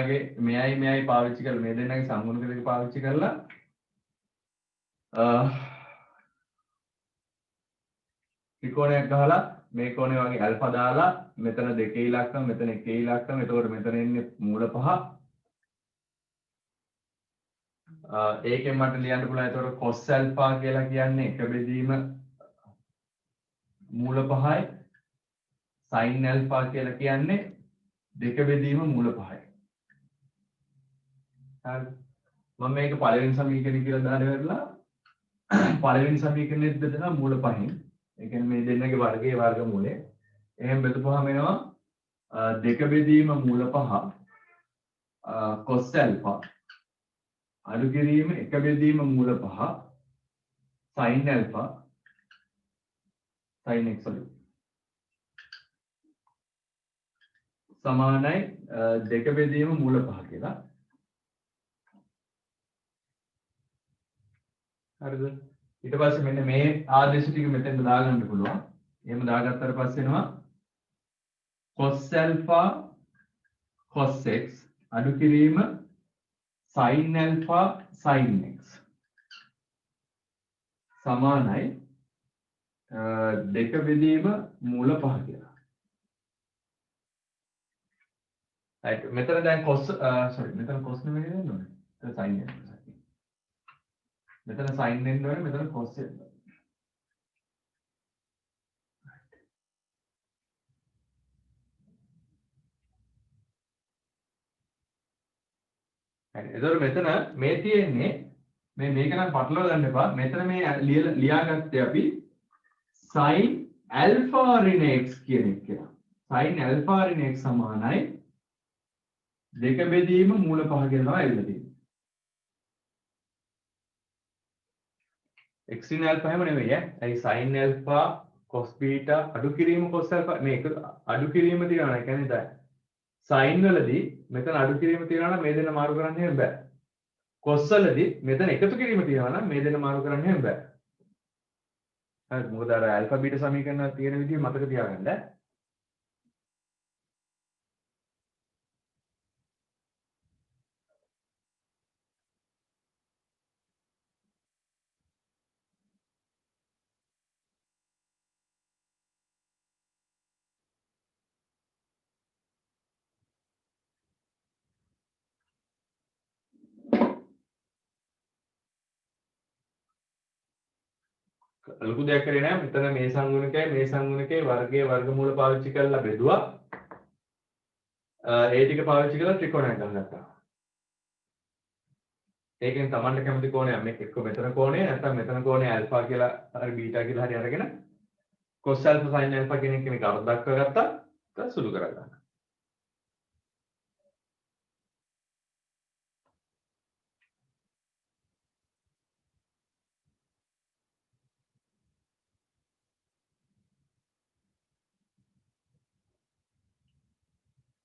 මෙයයි පාවිච්චි කරලා මේ දෙන්නගේ සංගුණක දෙක පාවිච්චි කරලා ත්‍රිකෝණයක් ගහලා මේ කෝණේ වගේ ඇල්ෆා දාලා මෙතන දෙකේ ඉලක්කම මෙතන එකේ ඉලක්කම එතකොට මෙතන එන්නේ මූල පහ ඒකෙන් මට ලියන්න පුළුවන් එතකොට cos alpha කියලා කියන්නේ එක බෙදීම මූල පහයි sin alpha කියලා කියන්නේ දෙක බෙදීම මූල පහයි. හරි. මම මේක පළවෙනි සමීකරණය කියලා දාලා ඉවරලා පළවෙනි සමීකරණෙත් බෙදලා මූල පහෙන්. ඒ කියන්නේ මේ දෙන්නගේ වර්ගයේ වර්ගමූලය. එහෙම බෙදපුවාම එනවා දෙක බෙදීම මූල පහ cos alpha අඩු කිරීම එක බෙදීම මූල පහ sin alpha sin x සමානයි දෙක බෙදීම මූල පහ කියලා. හරිද? ඊට පස්සේ මෙන්න මේ ආදේශ ටික මෙතෙන් දාගන්න පුළුවන්. එහෙම දාගත්තට පස්සේ එනවා cos alpha cos x අඩු කිරීම sin alpha sin x සමානයි දෙක බෙදීම මූල පහ කියලා. right මෙතන දැන් cos මෙතන cos නෙමෙයි නේද? මෙතන sin එන්න. මෙතන sin එන්න ඕනේ මෙතන cos එන්න. හරි. එතකොට මෙතන මේ තියෙන්නේ මේක නම් පටලවා ගන්න එපා. මෙතන මේ ලියාගත්තේ අපි sin alpha ඍණ x කියන එක කියලා. sin alpha ඍණ x සමානයි දෙක බෙදීම මූල පහ කියලා තමයි ඇවිල්ලා තියෙන්නේ. x ඍණ alpha හැම නෙවෙයි ඈ. ඒ sin alpha cos beta අඩු කිරීම cos alpha මේක අඩු කිරීම තියනවා. ඒ කියන්නේ දැන් sin වලදී මෙතන අඩු කිරීම තියනවා නම් මේ දෙන්න මාරු කරන්න හැම බෑ. cos වලදී මෙතන එකතු කිරීම තියනවා නම් මේ දෙන්න මාරු කරන්න හැම බෑ. හරි මොකද අර alpha beta සමීකරණ තියෙන විදිහ මතක තියාගන්න. ලොකු දෙයක් කරේ නෑ. මෙතන මේ සංගුණකේ වර්ගයේ වර්ගමූල පාවිච්චි කරලා බෙදුවා. ඒ ටික පාවිච්චි කරලා ත්‍රිකෝණයක් ගහගත්තා. ඒකෙන් Tamanට කැමති කෝණයක් මේක එක්ක මෙතන කෝණය නැත්නම් මෙතන කෝණය alpha කියලා හරි beta කියලා හරි අරගෙන cos alpha sin alpha කියන එක මේක අර්ථ දක්වගත්තා. ඒක සුළු කරගන්න.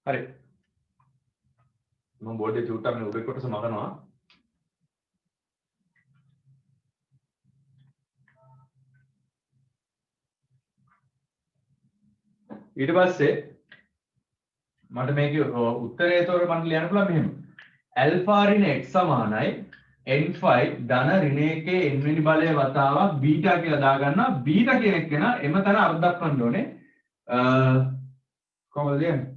හරි. මම බෝඩ් එකේ චුට්ටක් මේ උඩේ කොටස මකනවා. ඊට පස්සේ මට මේකේ උත්තරය ඒතකොට මට ලියන්න පුළුවන් මෙහෙම. alpha ඍණ x සමානයි n5 ධන ඍණ එකේ n වෙනි බලය වතාවක් බීටා කියලා දාගන්නවා. බීටා කියන එක න එම තැන අර්ථ දක්වන්න ඕනේ. කොහොමද කියන්නේ?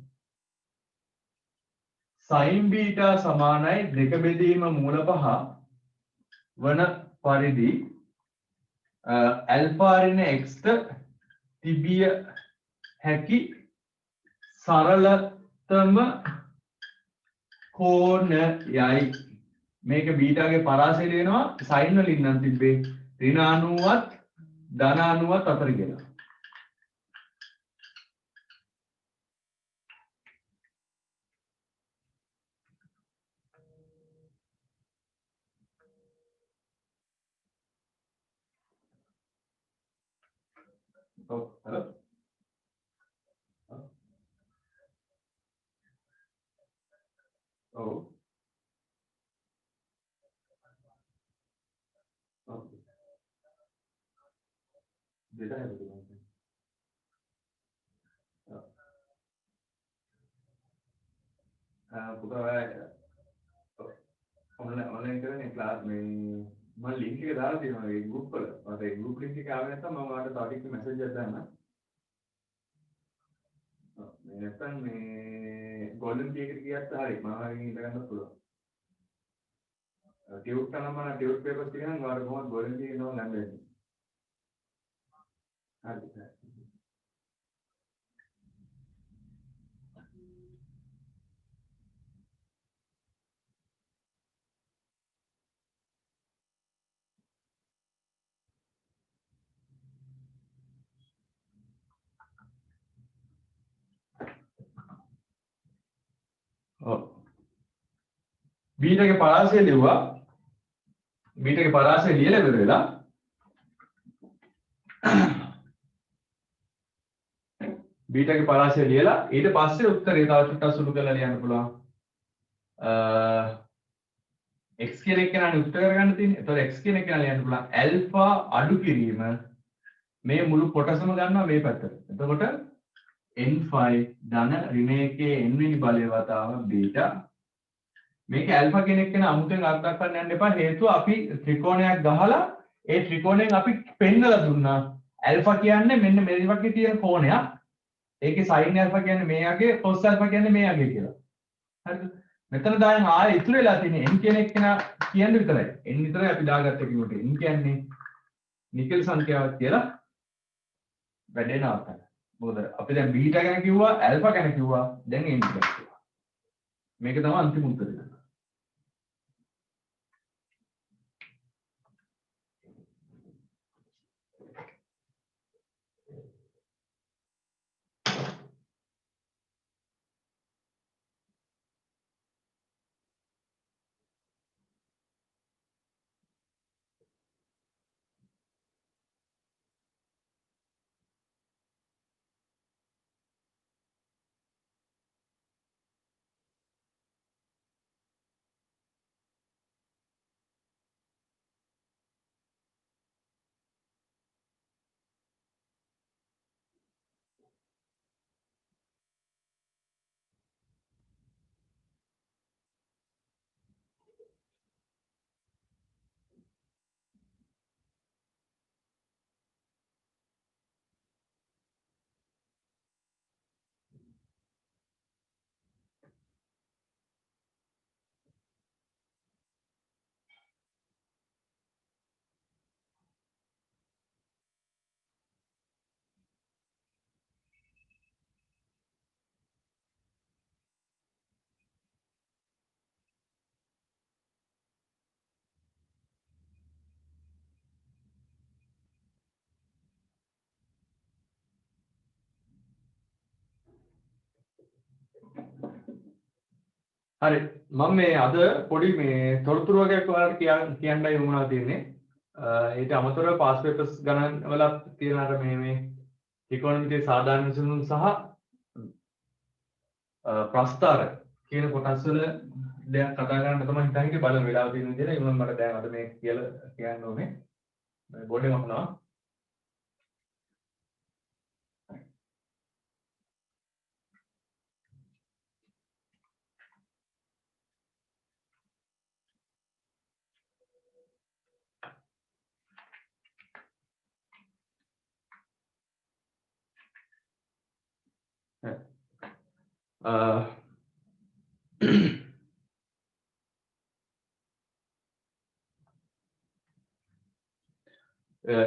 sin beta සමානයි දෙක බෙදීම මූල පහ වන පරිදි alpha ඍණ x ට තිබිය හැකි සරලතම කෝණයයි. මේක බීටාගේ පරාසය දෙනවා sin වලින් නම් තිබ්බේ ඍණ 90ත් ධන 90ත් අතර කියලා. ඔව් හලෝ ඔව් ඔව් දෙදා හැදුවා පුතා ඔන්ලයින් කරන්නේ ක්ලාස් මේ මම ලින්ක් එක දාලා තියෙනවා ඒ ගෲප් වල. මට ඒ ගෲප් ලින්ක් එක ආවේ නැත්නම් මම ඔයාලට තව ටික මෙසේජ් එකක් දාන්නම්. මේ නැත්නම් මේ ගෝල්ඩන් කී එකට ගියත් හරි මම හරියට ඉඳ ගන්නත් පුළුවන්. ටියුට් කරනවා මම ටියුට් පේපර්ස් ටික නම් ඔයාලට කොහොමද ගෝල්ඩන් කී එකනවා ගන්න වෙන්නේ. හරි. ඔව්. බීටගේ පරාසය ලිව්වා. බීටගේ පරාසය ලියලා ඉවර වෙලා බීටගේ පරාසය ලියලා ඊට පස්සේ උත්තරේ තව චුට්ටක් සුළු කරලා ලියන්න පුළුවන්. x කියන එක කෙනානේ උත්තර කරගන්න තියෙන්නේ. එතකොට x කියන එක කෙනා ලියන්න පුළුවන් ඇල්ෆා අඩු කිරීම මේ මුළු කොටසම ගන්නවා මේ පැත්තට. එතකොට n5 ධන ඍණ එකේ n වෙනි බලය වතාව බීටා. මේක ඇල්ෆා කෙනෙක් කෙනා අමුතෙන් අර්ථයක් ගන්න යන්න එපා. හේතුව අපි ත්‍රිකෝණයක් ගහලා ඒ ත්‍රිකෝණයෙන් අපි පෙන්නලා දුන්නා. ඇල්ෆා කියන්නේ මෙන්න මේ වගේ තියෙන කෝණයක්. ඒකේ sin ඇල්ෆා කියන්නේ මේ යගේ cos ඇල්ෆා කියන්නේ මේ යගේ කියලා. හරිද? මෙතන දැන් ආයෙ ඉතුරු වෙලා තියෙන්නේ n කියන එක කෙනා කියන්නේ විතරයි. n විතරයි අපි දාගත්තේ කිව්වට n කියන්නේ නිකල් සංඛ්‍යාවක් කියලා වැඩේ නවත්තන්න. මොකද අපි දැන් බීටා ගැන කිව්වා, ඇල්ෆා ගැන කිව්වා, දැන් n ගැන කිව්වා. මේක තමයි අන්තිම උත්තරය. හරි මම මේ අද පොඩි මේ තොරතුරු වගේක් ඔයාලට කියන්නයි වුණා තියෙන්නේ. ඊට අමතරව පාස් පේපර්ස් ගණන් වලත් තියෙන අර මේ ත්‍රිකෝණමිතියේ සාධාරණ විසඳුම් සහ ප්‍රස්තාර කියන කොටස් වල දෙයක් කතා කරන්න තමයි හිතන්නේ බලන වෙලාව තියෙන විදිහට ඒක මම මට දැන් අද මේ කියලා කියන්න ඕනේ. මේ බෝඩ් එක මහනවා.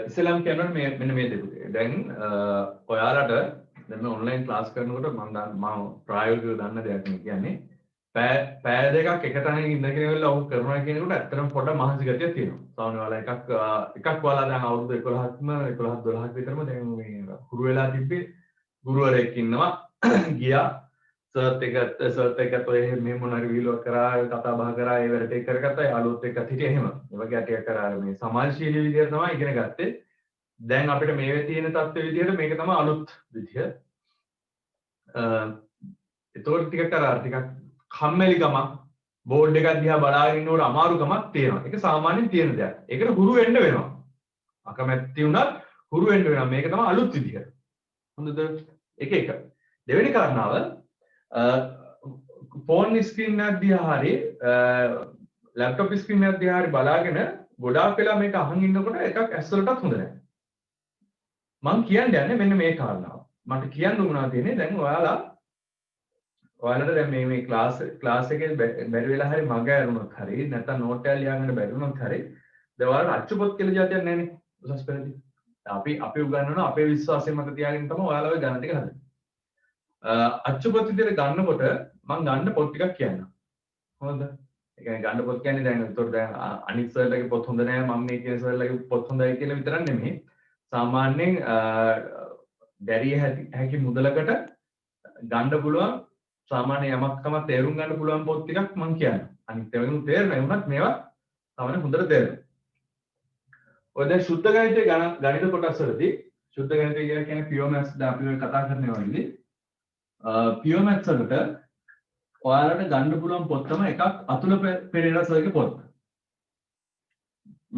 ඉස්සෙල්ලාම කියනවා මෙන්න මේ දෙක. දැන් ඔයාලට දැන් මේ ඔන්ලයින් ක්ලාස් කරනකොට මම ප්‍රායෝගිකව දන්න දෙයක් නේ කියන්නේ. පෑ දෙකක් එක තැනක ඉඳගෙන ඉවරලා ඔහු කරනවා කියනකොට ඇත්තටම පොඩ මහන්සි ගතියක් තියෙනවා. සාමාන්‍ය ඔයාලා එකක් ඔයාලා දැන් අවුරුදු 11ක්ම 11 12ක් විතරම දැන් මේ හුරු වෙලා තිබ්බේ ගුරුවරයෙක් ඉන්නවා ගියා සර්ට් එකත් ඔය මේ මොන හරි විහිළුවක් කරා කතා බහ කරා ඒ වැඩ ටේක් කරගත්තා යාළුවොත් එක්කත් හිටියේ එහෙම. ඒ වගේ ටිකක් කරා මේ සමාජශීලී විදියට තමයි ඉගෙන ගත්තේ. දැන් අපිට මේ තියෙන තත්ත්ව විදිහට මේක තමයි අලුත් විදිහ. එතකොට ටිකක් අර ටිකක් කම්මැලිකමක් බෝඩ් එකක් දිහා බලාගෙන ඉන්නකොට අමාරුකමක් තියෙනවා. ඒක සාමාන්‍යයෙන් තියෙන දෙයක්. ඒකට හුරු වෙන්න වෙනවා. අකමැති වුණත් හුරු වෙන්න වෙනවා. මේක තමයි අලුත් විදිහ. හොඳද? එක. දෙවෙනි කාරණාව ෆෝන් ස්ක්‍රීන් එකක් දිහා හරි ලැප්ටොප් ස්ක්‍රීන් එකක් දිහා හරි බලාගෙන ගොඩාක් වෙලා මේක අහන් ඉන්නකොට එකක් ඇස් වලටත් හොඳ නැහැ. මම කියන්නේ මෙන්න මේ කාරණාව. මට කියන්න උනා තියෙන්නේ දැන් ඔයාලට දැන් මේ ක්ලාස් එකේ බැරි වෙලා හරි මග ඇරුණොත් හරි නැත්නම් නෝට් එකක් ලියාගන්න බැරි වුණොත් හරි දැන් ඔයාලට අච්චුපොත් කියලා જાතියක් නැහැනේ උසස් පෙළදී. අපි උගන්වන අපේ විශ්වාසය මත තියාගෙන තමයි ඔයාලා ඔය ගණන් ටික හදන්නේ. අච්චුපොත් විදිහට ගන්නකොට මම ගන්න පොත් ටිකක් කියන්නම්. හොඳද? ඒ කියන්නේ ගන්න පොත් කියන්නේ දැන් උතොර දැන් අනිත් සර්ලගේ පොත් හොඳ නැහැ මම මේ කියන සර්ලගේ පොත් හොඳයි කියලා විතරක් නෙමෙයි. සාමාන්‍යයෙන් දැරිය හැකි මුදලකට ගන්න පුළුවන් සාමාන්‍ය යමක්කම තේරුම් ගන්න පුළුවන් පොත් ටිකක් මම කියන්නම්. අනිත් ඒවාම තේරෙන්නේ වුණත් මේවා සාමාන්‍ය හොඳට තේරෙනවා. ඔය දැන් සුද්ධ ගණිතයේ ගණිත කොටස් වලදී සුද්ධ ගණිතය කියලා කියන්නේ pure maths ද අපි ඔය කතා කරනවා වගේ pure maths වලට ඔයාලට ගන්න පුළුවන් පොත් තමයි එකක් අතුල පෙරේරා සර්ගේ පොත්.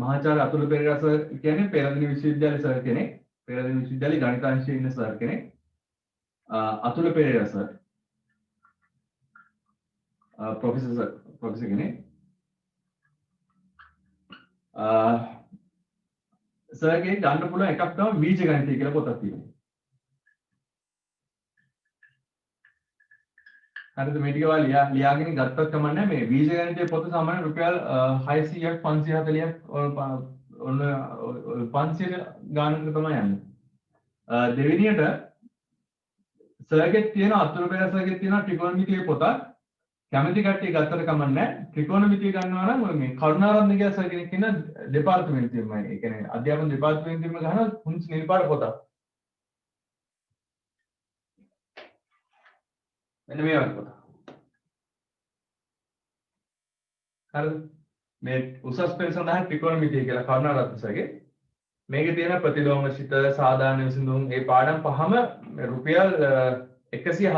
මහාචාර්ය අතුල පෙරේරා සර් කියන්නේ පෙරදින විශ්වවිද්‍යාලයේ සර් කෙනෙක්. පෙරදින විශ්වවිද්‍යාලයේ ගණිතාංශයේ ඉන්න සර් කෙනෙක්. අතුල පෙරේරා සර් ප්‍රොෆෙසර් කෙනෙක්. සර්ගේ ගන්න පුළුවන් එකක් තමයි බීජ ගණිතය කියලා පොතක් තියෙනවා. හරිද මේ ටික ඔයාලා ලියාගෙන ගත්තත් කමක් නැහැ මේ බීජ ගණිතයේ පොත සාමාන්‍ය රුපියල් 600ක් 540ක් ඔන්න 500 ගානකට තමයි යන්නේ. දෙවෙනියට සර්ගේ තියෙන අතුරු පෙරේරා සර්ගේ තියෙන ත්‍රිකෝණමිතියේ පොතක් කැමති කට්ටිය ගත්තට කමක් නැහැ. ත්‍රිකෝණමිතිය ගන්නවා නම් මේ කරුණාරත්න කියලා සර් කෙනෙක් ඉන්න දෙපාර්තමේන්තුවේම ඒ කියන්නේ අධ්‍යාපන දෙපාර්තමේන්තුවේම ගහන පුංචි නිල් පාට පොතක්. මෙන්න මේ වගේ පොතක්. හරිද? මේ උසස් පෙළ සඳහා ත්‍රිකෝණමිතිය කියලා කරුණාරත්න සර්ගේ මේකේ තියෙන ප්‍රතිලෝමශිත සාධාරණ විසඳුම් මේ පාඩම් පහම රුපියල් 104යි.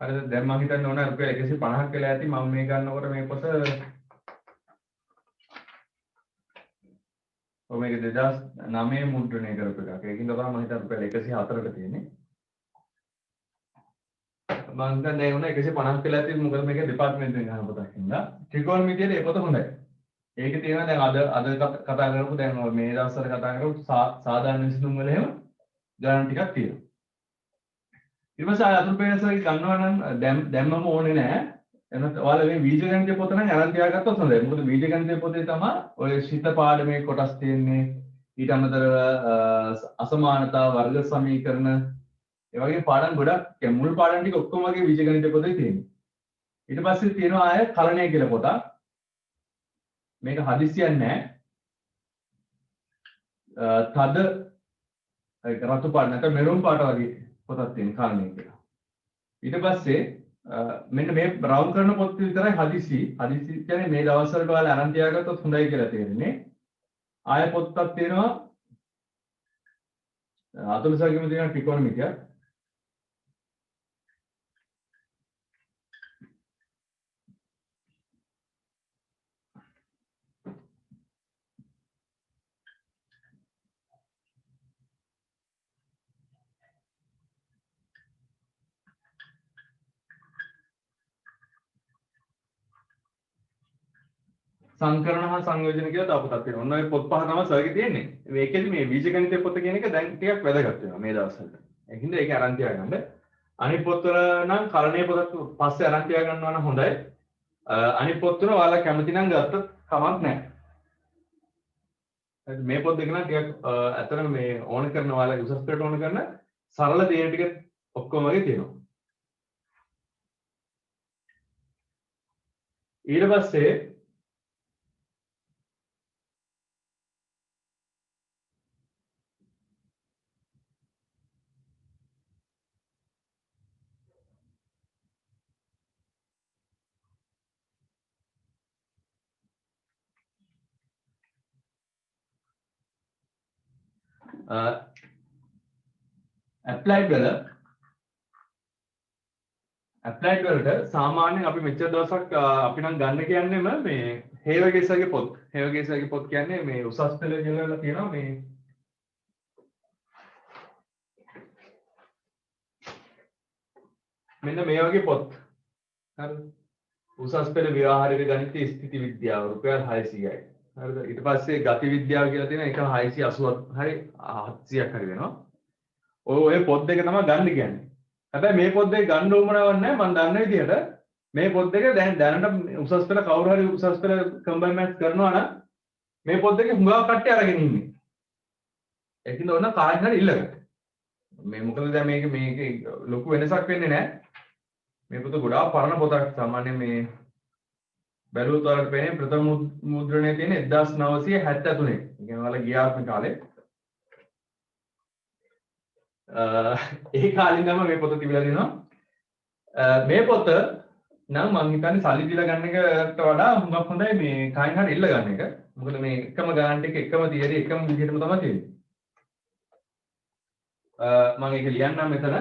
හරිද? දැන් මම හිතන්නේ ඕන රුපියල් 150ක් වෙලා ඇති මම මේ ගන්නකොට මේ පොත මේක 2009 මුද්‍රණය කරපු එකක්. ඒකින්ද තමයි මම හිතන්නේ රුපියල් 104කට තියෙන්නේ. මම හිතන්නේ දැන් උන 150ක් වෙලා ඇති මොකද මේක දෙපාර්තමේන්තුවෙන් ගන්න පොතක් හින්දා. ත්‍රිකෝණමිතියේ මේ පොත හොඳයි. ඒකේ තියෙනවා දැන් අද කතා කරපු දැන් මේ දවස්වල කතා කරපු සාධාරණ විසඳුම් වල එහෙම ගණන් ටිකක් තියෙනවා. ඊට පස්සේ අතුරු පෙරේරාගේ ගන්නවා නම් දැම්මම ඕනේ නැහැ. එනත් ඔයාලා මේ බීජ ගණිතයේ පොත නම් අරන් තියාගත්තොත් හොඳයි. මොකද බීජ ගණිතයේ පොතේ තමයි ඔය ශිත පාඩමේ කොටස් තියෙන්නේ. ඊට අමතරව අසමානතා වර්ග සමීකරණ ඒ වගේ පාඩම් ගොඩක් මුල් පාඩම් ටික ඔක්කොම වගේ බීජ ගණිතයේ පොතේ තියෙනවා. ඊට පස්සේ තියෙනවා ආය කලණය කියලා පොතක්. මේක හදිස්සියක් නැහැ. තද රතු පාට නැත්නම් මෙරුම් පාට වගේ පොතක් තියෙන කලණය කියලා. ඊට පස්සේ මෙන්න මේ බ්‍රවුන් කරන පොත් විතරයි හදිසි කියන්නේ මේ දවස් වලට ඔයාලා අරන් තියාගත්තොත් හොඳයි කියලා තේරෙන්නේ. ආය පොත්තක් තියෙනවා අතුල සර්ගෙම තියෙන ත්‍රිකෝණමිතිය. සංකරණ හා සංයෝජන කියලා තව පොතක් තියෙනවා. ඔන්න ඔය පොත් පහ තමයි සර්ගේ තියෙන්නේ. මේකෙදි මේ බීජ ගණිතයේ පොත කියන එක දැන් ටිකක් වැදගත් වෙනවා මේ දවස්වලට. ඒකින්ද ඒක අරන් තියාගන්න. අනිත් පොත්වල නම් කලණයේ පොතක් පස්සේ අරන් තියාගන්නවා නම් හොඳයි. අනිත් පොත්වල ඔයාලා කැමති නම් ගත්තත් කමක් නැහැ. මේ පොත් දෙක නම් ටිකක් අතන මේ ඕන කරන ඔයාලා උසස් පෙළට ඕන කරන සරල තියෙන ටික ඔක්කොම වගේ තියෙනවා. ඊට පස්සේ ඇප්ලයිඩ් වලට සාමාන්‍යයෙන් අපි මෙච්චර දවසක් අපි නම් ගන්න කියන්නේම මේ හේවගේසගේ පොත්. හේවගේසගේ පොත් කියන්නේ මේ උසස් පෙළ කියලා තියෙනවා මේ මෙන්න මේ වගේ පොත්. හරිද? උසස් පෙළ ව්‍යවහාරික ගණිතය ස්ථිති විද්‍යාව රුපියල් 600යි. හරිද? ඊට පස්සේ ගති විද්‍යාව කියලා තියෙන එක 680ක් හරි 700ක් හරි වෙනවා. ඔය පොත් දෙක තමයි ගන්න කියන්නේ. හැබැයි මේ පොත් දෙක ගන්න ඕමනාවක් නැහැ. මම දන්න විදිහට මේ පොත් දෙක දැනට උසස් පෙළ කවුරු හරි උසස් පෙළ කම්බයින් මැත්ස් කරනවා නම් මේ පොත් දෙක හුඟක් කට්ටිය අරගෙන ඉන්නේ. ඒකින්ද ඕන කාගෙන් හරි ඉල්ලගන්න. මේ මොකද දැන් මේක ලොකු වෙනසක් වෙන්නේ නැහැ. මේ පොත ගොඩාක් පරණ පොතක්. සාමාන්‍යයෙන් මේ බැලුවොත් ඔයාලට පේන්නේ ප්‍රථම මුද්‍රණය තියෙන 1973. ඒ කියන්නේ ඔයාලා ගියාත්ම කාලේ. ඒ කාලේ නම් මේ පොත තිබිලා තියෙනවා. මේ පොත නම් මම හිතන්නේ සල්ලි දීලා ගන්න එකට වඩා හුඟක් හොඳයි මේ කයින් හරි ඉල්ල ගන්න එක. මොකද මේ එකම ගානට එක එකම තියරි එකම විදිහටම තමයි තියෙන්නේ. මම ඒක ලියන්නම් මෙතන.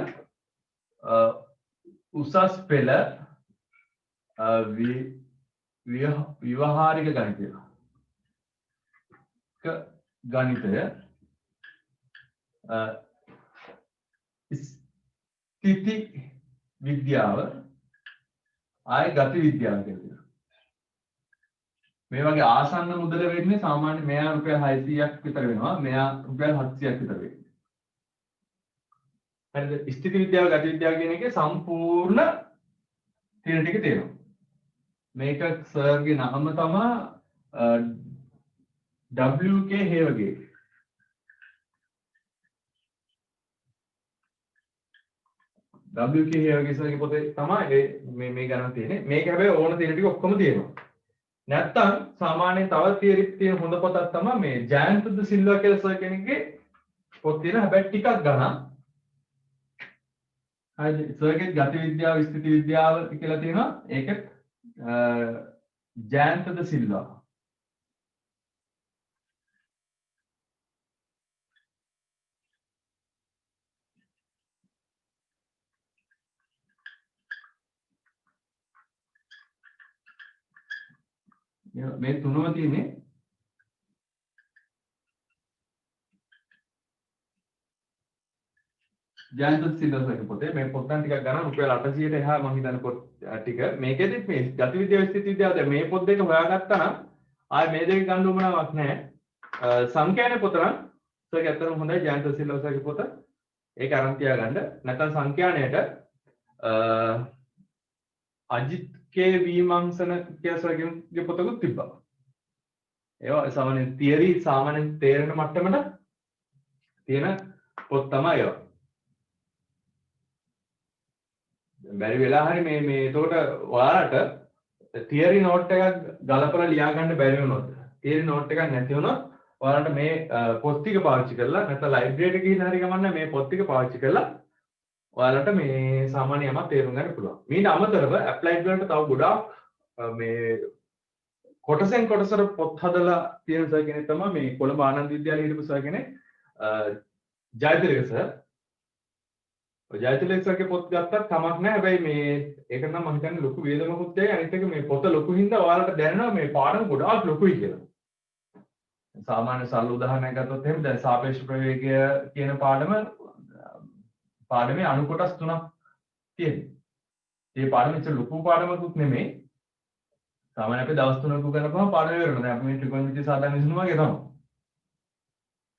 උසස් පෙළ ව්‍යවහාරික ගණිතය. ගණිතය ස්ථිති විද්‍යාව ආය ගති විද්‍යාව කියලා. මේ වගේ ආසන්න මුදල වෙන්නේ සාමාන්‍ය මෙයා රුපියල් 600ක් විතර වෙනවා. මෙයා රුපියල් 700ක් විතර වෙනවා. හරිද? ස්ථිති විද්‍යාව ගති විද්‍යාව කියන එකේ සම්පූර්ණ තියෙන ටික තියෙනවා. මේක සර්ගේ නම තමයි WK හේවගේ. WK හේවගේ සර්ගේ පොතේ තමයි මේ ගණන් තියෙන්නේ. මේක හැබැයි ඕන තියෙන ටික ඔක්කොම තියෙනවා. නැත්තම් සාමාන්‍යයෙන් තව තියරි තියෙන හොඳ පොතක් තමයි මේ ජයන්ත ද සිල්වා කියලා සර් කෙනෙක්ගේ පොත් තියෙන. හැබැයි ටිකක් ගණන්. හරි සර්ගේ ගති විද්‍යාව ස්ථිති විද්‍යාව කියලා තියෙනවා. ඒකත් ජයන්ත ද සිල්වා. මේ තුනම තියෙන්නේ ජයන්ත සිල්වාගේ පොතේ. මේ පොත් නම් ටිකක් ගන්න රුපියල් 800ට එහා මම හිතන්නේ පොත් ටික. මේකෙදිත් මේ ගති විද්‍යාව ස්ථිති විද්‍යාව දැන් මේ පොත් දෙක හොයාගත්තා නම් ආයේ මේ දෙක ගන්න උවමනාවක් නැහැ. සංඛ්‍යානේ පොත නම් සර්ගේ අතරම හොඳයි ජයන්ත සිල්වාගේ පොත. ඒක අරන් තියාගන්න. නැත්නම් සංඛ්‍යානයට අජිත් කේ විමංශන කියලා සර්ගේ පොතකුත් තිබ්බා. ඒවා සාමාන්‍ය තියරි සාමාන්‍ය තේරෙන මට්ටමට තියෙන පොත් තමයි ඒවා. බැරි වෙලා හරි මේ එතකොට ඔයාලට තියරි නෝට් එකක් ගලපලා ලියා ගන්න බැරි වුණොත් තියරි නෝට් එකක් නැති වුණොත් ඔයාලට මේ පොත් ටික පාවිච්චි කරලා නැත්නම් ලයිබ්‍රරියට ගිහින් හරි ගමන්න මේ පොත් ටික පාවිච්චි කරලා ඔයාලට මේ සාමාන්‍ය යමක් තේරුම් ගන්න පුළුවන්. මීට අමතරව ඇප්ලයිඩ් වලට තව ගොඩාක් මේ කොටසෙන් කොටසට පොත් හදලා තියෙන සර් කෙනෙක් තමයි මේ කොළඹ ආනන්ද විද්‍යාලයේ හිටපු සර් කෙනෙක් ජයතිලක සර්. ජයතිලක සර්ගේ පොත් ගත්තත් කමක් නැහැ. හැබැයි මේ ඒක නම් මම හිතන්නේ ලොකු වේදමකුත් ඇයි අනිත් එක මේ පොත ලොකු හින්දා ඔයාලට දැනෙනවා මේ පාඩම ගොඩාක් ලොකුයි කියලා. සාමාන්‍ය සරල උදාහරණයක් ගත්තොත් එහෙම දැන් සාපේක්ෂ ප්‍රවේගය කියන පාඩමේ අණු කොටස් 3ක් තියෙනවා. මේ පාඩම ඉතින් ලොකු පාඩමකුත් නෙමෙයි. සාමාන්‍ය අපි දවස් 3ක කරනකොට පාඩම ඉවර වෙනවා. දැන් අපි මේ ත්‍රිකෝණමිතිය සාධාරණ විසඳුම වගේ තමයි.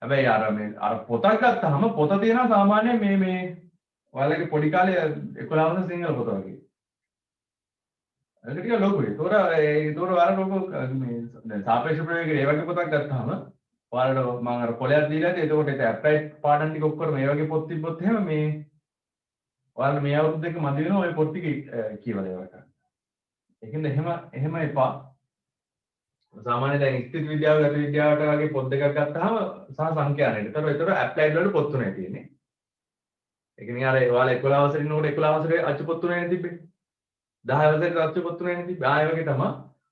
හැබැයි අර පොතක් ගත්තාම පොත තියෙනවා සාමාන්‍ය මේ ඔයාලගේ පොඩි කාලේ 11 වසර සිංහල පොත වගේ. ඒක ටික ලොකුයි. ඒතොර ඔයාලට මේ දැන් සාපේක්ෂ ප්‍රවේගය ඒ වගේ පොතක් ගත්තාම ඔයාලට මම අර පොලයක් දීලා ඉතින් එතකොට ඒක ඇප්ලයිඩ් පාඩම් ටික ඔක්කොම මේ වගේ පොත් තිබ්බොත් එහෙම මේ ඔයාලට මේ අවුරුදු දෙක මදි වෙනවා ওই පොත් ටික කියවලා ඒවා කරන්න. ඒකින්ද එහෙම එපා. සාමාන්‍ය දැන් ස්ථිති විද්‍යාව ගති විද්‍යාවට වගේ පොත් දෙකක් ගත්තාම සහ සංඛ්‍යානයට. ඒතර ඇප්ලයිඩ් වල පොත් තුනයි තියෙන්නේ. ඒ කියන්නේ අර ඔයාලා 11 වසරේ ඉන්නකොට 11 වසරේ අච්චු පොත් තුනයි තිබ්බේ. 10 වසරේ අච්චු පොත් තුනයි තිබ්බේ. ආයෙ වගේ තමයි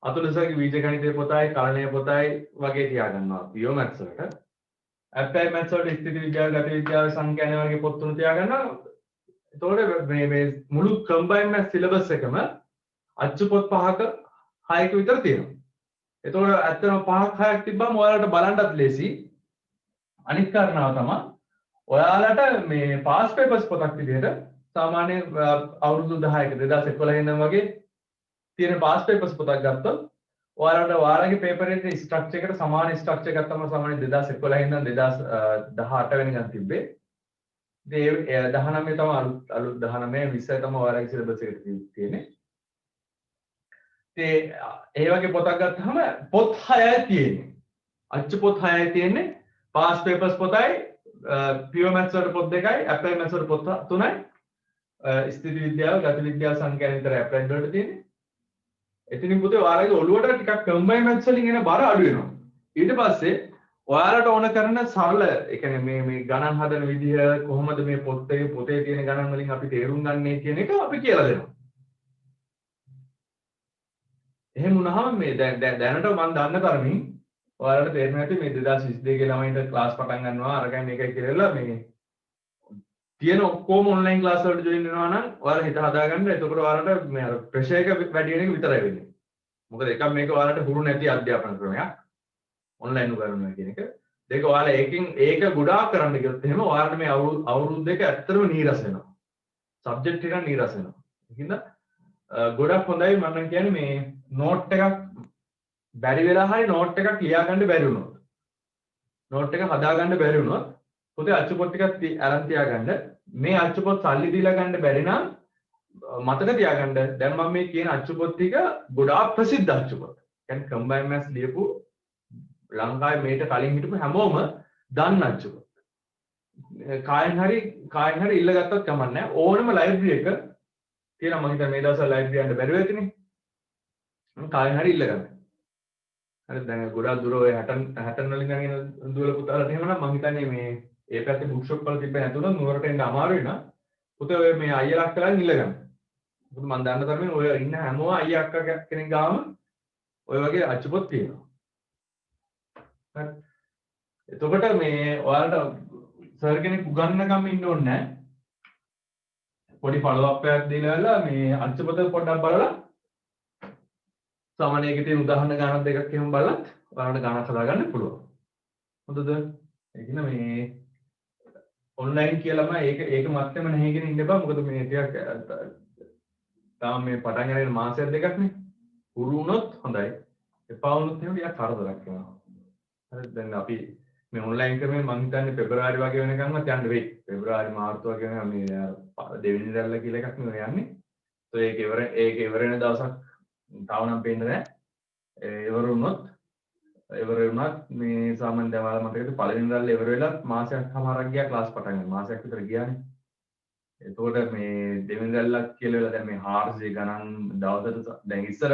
අතුලසගේ බීජ ගණිතයේ පොතයි, කලණය පොතයි වගේ තියාගන්නවා. පියෝ මැත්ස් වලට. ඇප්ලයි මැත්ස් වලට ස්ථිති විද්‍යාව, ගති විද්‍යාව, සංඛ්‍යා වගේ පොත් තුන තියාගන්න. එතකොට මේ මුළු කම්බයින් මැත්ස් සිලබස් එකම අච්චු පොත් 5ක 6ක විතර තියෙනවා. එතකොට ඇත්තටම 5ක් 6ක් තිබ්බම ඔයාලට බලන්නත් ලේසි. අනිත් කාරණාව තමයි ඔයාලට මේ පාස් පේපර්ස් පොතක් විදිහට සාමාන්‍ය අවුරුදු 10ක 2011 ඉඳන් වගේ තියෙන පාස් පේපර්ස් පොතක් ගත්තොත් ඔයාලට ඔයාලගේ පේපර් එකේ ස්ට්‍රක්චර් එකට සමාන ස්ට්‍රක්චර් එකක් තමයි සාමාන්‍ය 2011 ඉඳන් 2018 වෙනිකන් තිබ්බේ. ඉතින් ඒ 19 තමයි අලුත් 19 20 තමයි ඔයාලගේ සිලබස් එකට තියෙන්නේ. ඒ වගේ පොතක් ගත්තාම පොත් 6යි තියෙන්නේ. අච්චු පොත් 6යි තියෙන්නේ. පාස් පේපර්ස් පොතයි, පියුර් මැත්ස් වලට පොත් දෙකයි, ඇප්ලයි මැත්ස් වලට පොත් තුනයි. ස්ථිති විද්‍යාව, ගති විද්‍යාව, සංඛ්‍යා විතර ඇප්ලයි වලට තියෙන්නේ. එතනින් පුතේ ඔයාලගේ ඔළුවට ටිකක් කම්බයින් මැත්ස් වලින් එන බර අඩු වෙනවා. ඊට පස්සේ ඔයාලට ඕන කරන සරල, ඒ කියන්නේ මේ ගණන් හදන විදිහ කොහොමද මේ පොතේ තියෙන ගණන් වලින් අපි තේරුම් ගන්නේ කියන එක අපි කියලා දෙනවා. එහෙම වුණාම මේ දැනට මම දන්න තරමින් ඔයාලට තේරෙන්නේ නැති මේ 2022 ගේ ළමයින්ට ක්ලාස් පටන් ගන්නවා අරගෙන මේකයි කියලා මේ තියෙන ඔක්කොම ඔන්ලයින් ක්ලාස් වලට ජොයින් වෙනවා නම් ඔයාලා හිත හදාගන්න. එතකොට ඔයාලට මේ අර ප්‍රෙෂර් එක වැඩි වෙන එක විතරයි වෙන්නේ. මොකද එකක් මේක ඔයාලට හුරු නැති අධ්‍යාපන ක්‍රමයක් ඔන්ලයින් උගන්වනවා කියන එක. දෙක ඔයාලා ඒක ගොඩාක් කරන්න ගියොත් එහෙම ඔයාලට මේ අවුරුදු දෙක ඇත්තටම නීරස වෙනවා. සබ්ජෙක්ට් එක නීරස වෙනවා. ඒකින්ද ගොඩක් හොඳයි මම කියන්නේ මේ නෝට් එකක් බැරි වෙලා හරි නෝට් එකක් ලියා ගන්න බැරි වුණොත් නෝට් එක හදා ගන්න බැරි වුණොත් පොතේ අච්චු පොත් ටිකක් අරන් තියාගන්න. මේ අච්චු පොත් සල්ලි දීලා ගන්න බැරි නම් මතක තියාගන්න දැන් මම මේ කියන අච්චු පොත් ටික ගොඩාක් ප්‍රසිද්ධ අච්චු පොත්. කියන්නේ කම්බයින් මැත්ස් ලියපු ලංකාවේ මේට කලින් හිටපු හැමෝම දන්න අච්චු පොත්. කායෙන් හරි ඉල්ලගත්තත් කමක් නැහැ. ඕනම ලයිබ්‍රරි එක තියෙනවා. මම හිතන්නේ මේ දවස්වල ලයිබ්‍රරි යන්න බැරි වෙතිනේ. කායෙන් හරි ඉල්ලගන්න. හරි දැන් ගොඩාක් දුර ඔය 60 වලින් ගගෙන දුවල පුතාලට එහෙමනම් මම හිතන්නේ මේ ඒ පැත්තේ බුක් ෂොප් වල තිබ්බ නැතුණොත් නුවරට එන්න අමාරු වෙනවා. පුතේ ඔය මේ අයියලා අක්කලා ඉල්ලගන්න. මොකද මම දන්න තරමින් ඔය ඉන්න හැමෝම අයියා අක්කා කෙනෙක් ගාම ඔය වගේ අච්චු පොත් තියෙනවා. හරි. එතකොට මේ ඔයාලට සර් කෙනෙක් උගන්වන්නකම් ඉන්න ඕනේ නැහැ. පොඩි ෆලෝ අප් එකක් දීලා මේ අච්චු පොත පොඩ්ඩක් බලලා සාමාන්‍ය එකේ තියෙන උදාහරණ ගණන් දෙකක් එහෙම බලලත් ඔයාලට ගණන් හදාගන්න පුළුවන්. හොඳද? ඒ කියන්නේ මේ ඔන්ලයින් කියලාම ඒක මත්තෙම නැහිගෙන ඉන්න බෑ. මොකද මේ ටිකක් තාම මේ පටන් ගන්න මාසයක් දෙකක් නේ. හුරු වුණොත් හොඳයි. එපා වුණොත් එහෙම ටිකක් කරදරයක් වෙනවා. හරි දැන් අපි මේ ඔන්ලයින් ක්‍රමේ මම හිතන්නේ පෙබරවාරි වගේ වෙනකන්වත් යන්න වෙයි. පෙබරවාරි මාර්තු වගේ වෙනකන් මේ දෙවෙනි දවල්ලා කියලා එකක් නේ යන්නේ. ඒක ඉවර වෙන දවසක් තාම නම් පේන්නේ නැහැ. ඉවර වුණොත් මේ සාමාන්‍ය දවල් මතකද පළවෙනි දවල් ඉවර වෙලා මාසයක් හමාරක් ගියා ක්ලාස් පටන් ගන්න. මාසයක් විතර ගියානේ. එතකොට මේ දෙවෙනි දවල්ලා කියලා වෙලා දැන් මේ 400 ගණන් දවසට දැන් ඉස්සර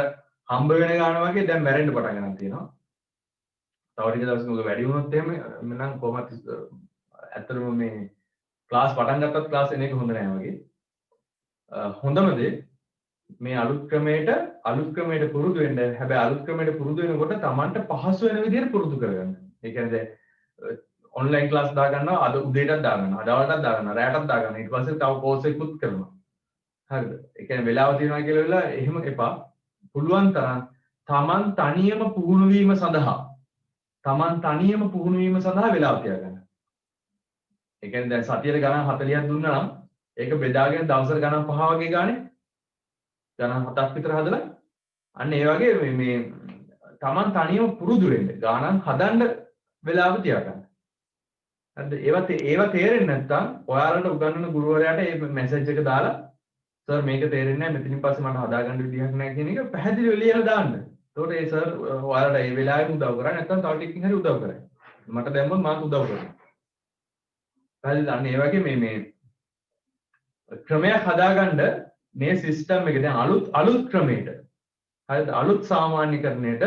හම්බ වෙන ගාන වගේ දැන් මැරෙන්න පටන් ගන්න තියෙනවා. තව ටික දවසක උග වැඩි වුණොත් එහෙම නම් කොහොමද ඇත්තටම මේ ක්ලාස් පටන් ගත්තත් ක්ලාස් එන එක හොඳ නෑ වගේ. හොඳම දේ මේ අලුත් ක්‍රමයට පුරුදු වෙන්න. හැබැයි අලුත් ක්‍රමයට පුරුදු වෙනකොට Tamanට පහසු වෙන විදිහට පුරුදු කරගන්න. ඒ කියන්නේ දැන් ඔන්ලයින් ක්ලාස් දාගන්නවා, අද උදේටත් දාගන්නවා, අදවල්ටත් දාගන්නවා, රැයටත් දාගන්නවා. ඊට පස්සේ තව කෝස් එකකුත් කරනවා. හරිද? ඒ කියන්නේ වෙලාව තියනවා කියලා වෙලා එහෙම එපා. පුළුවන් තරම් Taman තනියම පුහුණු වීම සඳහා වෙලාව තියාගන්න. ඒ කියන්නේ දැන් සතියේ ගණන් 40ක් දුන්නා නම් ඒක බෙදාගෙන දවසට ගණන් 5 වගේ ගානේ ගණන් 7ක් විතර හදලා අන්න ඒ වගේ මේ Taman තනියම පුරුදු වෙන්න ගණන් හදන්න වෙලාව තියාගන්න. හරිද? ඒවා තේරෙන්නේ නැත්නම් ඔයාලට උගන්වන ගුරුවරයාට මේ මැසේජ් එක දාලා සර් මේක තේරෙන්නේ නැහැ මෙතනින් පස්සේ මට හදාගන්න විදිහක් නැහැ කියන එක පැහැදිලිව ලියලා දාන්න. එතකොට ඒ සර් ඔයාලට ඒ වෙලාවෙම උදව් කරා නැත්නම් තව ටිකකින් හරි උදව් කරයි. මට දැම්මොත් මාත් උදව් කරනවා. හරිද? අන්න ඒ වගේ මේ ක්‍රමයක් හදාගන්න මේ සිස්ටම් එක දැන් අලුත් ක්‍රමයකට හරිද? අලුත් සාමාන්‍යකරණයට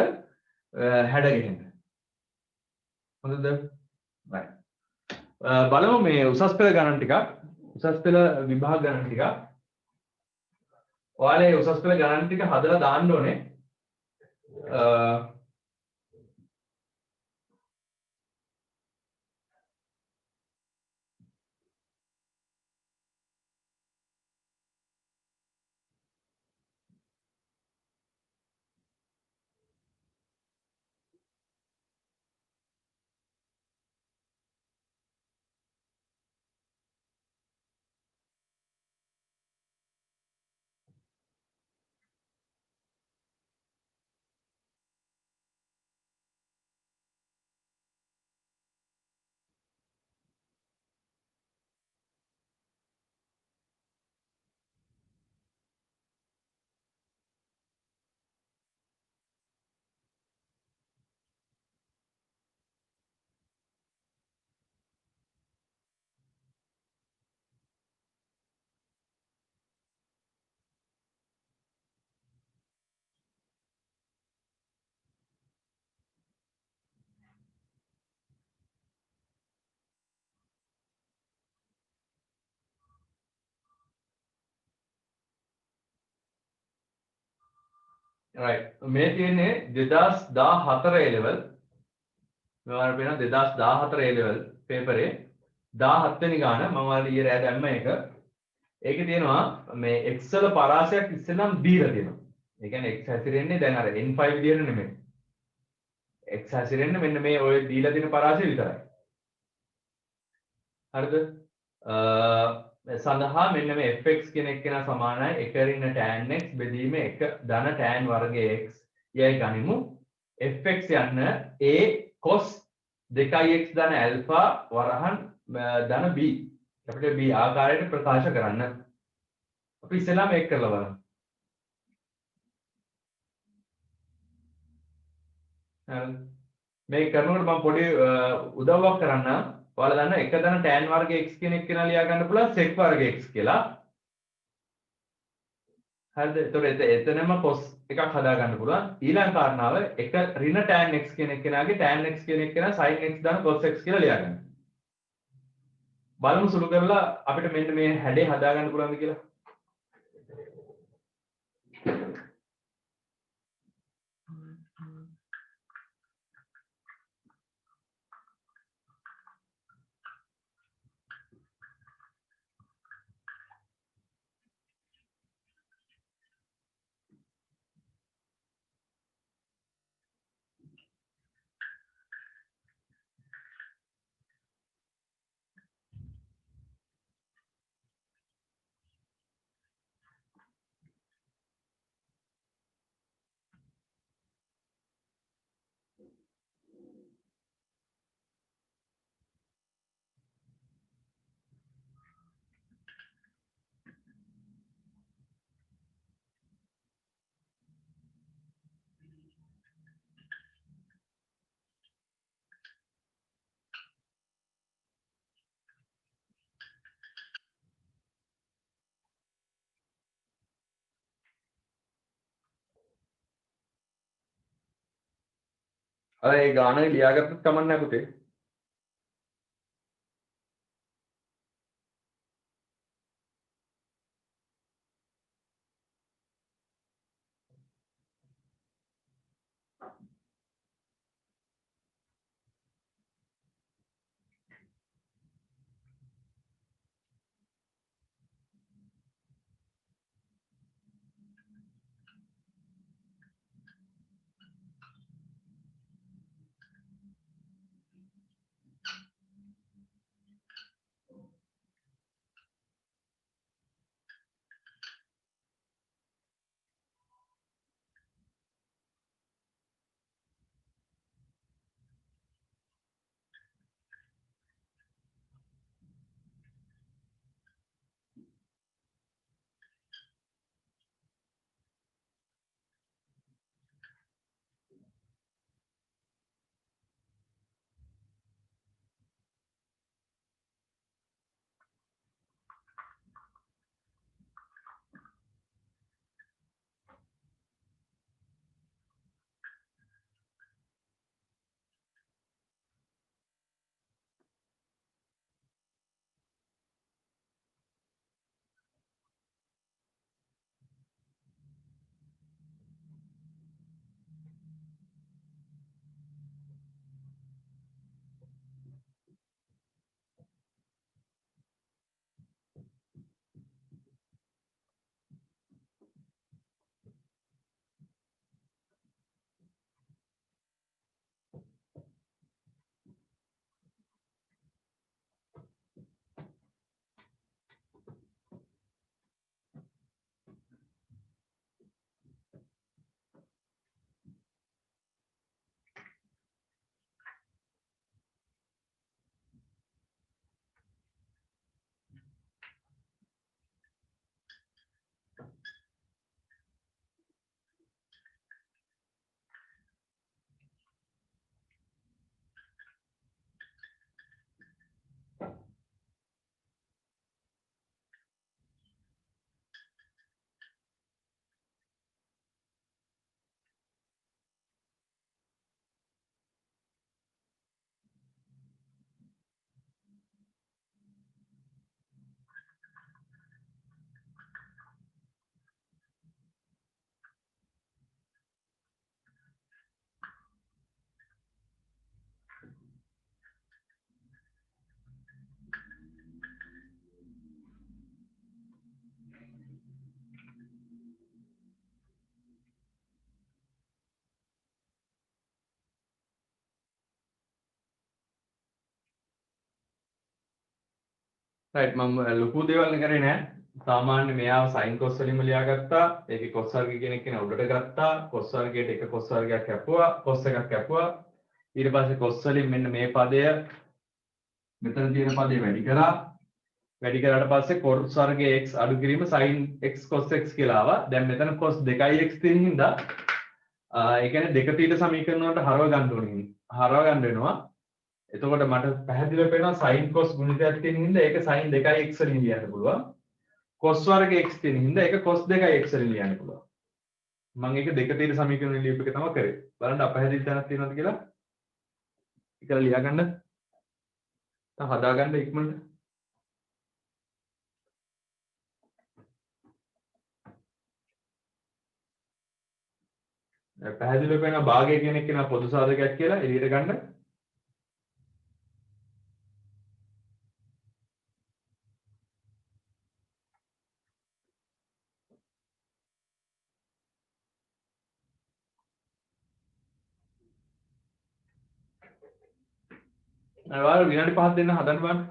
හැඩගැහෙන්න. හොඳද? right. බලමු මේ උසස් පෙළ ගණන් ටිකක්. උසස් පෙළ විභාග ගණන් ටිකක්. ඔයාලා උසස් පෙළ ගණන් ටික හදලා දාන්න ඕනේ. right මේ තියෙන්නේ 2014 A level මෙවර පේන 2014 A level පේපරේ 17 වෙනි ගාන මම ඔයාලට ඊයේ රෑ දැම්ම එක. ඒකේ තියෙනවා මේ x වල පරාසයක් ඉස්සෙල්ලම දීලා තියෙනවා. ඒ කියන්නේ x හැසිරෙන්නේ දැන් අර n5 විදියට නෙමෙයි. x හැසිරෙන්නේ මෙන්න මේ ඔය දීලා තියෙන පරාසය විතරයි. හරිද? සඳහා මෙන්න මේ fx කියන එක්කෙනා සමානයි 1 රින්න tan x බෙදීම 1 ධන tan වර්ගයේ x යයි ගනිමු. fx යන්න a cos 2x ධන alpha වරහන් ධන b අපිට b ආකාරයට ප්‍රකාශ කරන්න. අපි ඉස්සෙල්ලා මේක කරලා බලමු. හරිද? මේක කරනකොට මම පොඩි උදව්වක් කරන්න. ඔයාලා දන්නා 1 ධන tan වර්ග x කියන එක කෙනා ලියා ගන්න පුළුවන් sec වර්ග x කියලා. හරිද? ඒතකොට එතනම cos එකක් හදා ගන්න පුළුවන්. ඊළඟ කාරණාව 1 ඍණ tan x කියන එක කෙනාගේ tan x කියන එක කෙනා sin x ධන cos x කියලා ලියා ගන්න. බලමු සුළු කරලා අපිට මෙන්න මේ හැඩේ හදා ගන්න පුළුවන්ද කියලා. අර ඒ ගාන ලියාගත්තත් කමක් නැහැ පුතේ. රයිට් මම ලොකු දේවල් කරේ නෑ. සාමාන්‍ය මෙයාව සයින් කොස් වලින්ම ලියාගත්තා. ඒකේ කොස් වර්ගය කියන එක උඩට ගත්තා. කොස් වර්ගයට එක කොස් වර්ගයක් කැපුවා. කොස් එකක් කැපුවා. ඊට පස්සේ කොස් වලින් මෙන්න මේ පදය මෙතන තියෙන පදේ වැඩි කරා. වැඩි කරාට පස්සේ කොස් වර්ගයේ x අඩු කිරීම sin x cos x කියලා ආවා. දැන් මෙතන cos 2x තියෙන හින්දා ඒ කියන්නේ දෙක තීට සමීකරණ වලට හරව ගන්න ඕනේ. හරව ගන්න වෙනවා. එතකොට මට පැහැදිලිව පේනවා sin cos ගුණිතයක් තියෙන හින්දා ඒක sin 2x වලින් ලියන්න පුළුවන්. cos වර්ග x තියෙන හින්දා ඒක cos 2x වලින් ලියන්න පුළුවන්. මම ඒක දෙක තීර සමීකරණ ලියපු එක තමයි කරේ. බලන්න අපහැදිලි තැනක් තියෙනවද කියලා. ඒක ලියා ගන්න. තව හදා ගන්න ඉක්මනට. පැහැදිලිව පේනවා භාගය කියන එක නා පොදු සාධකයක් කියලා එළියට ගන්න. ඔයාලා විනාඩි 5ක් දෙන්න හදන්න බලන්න.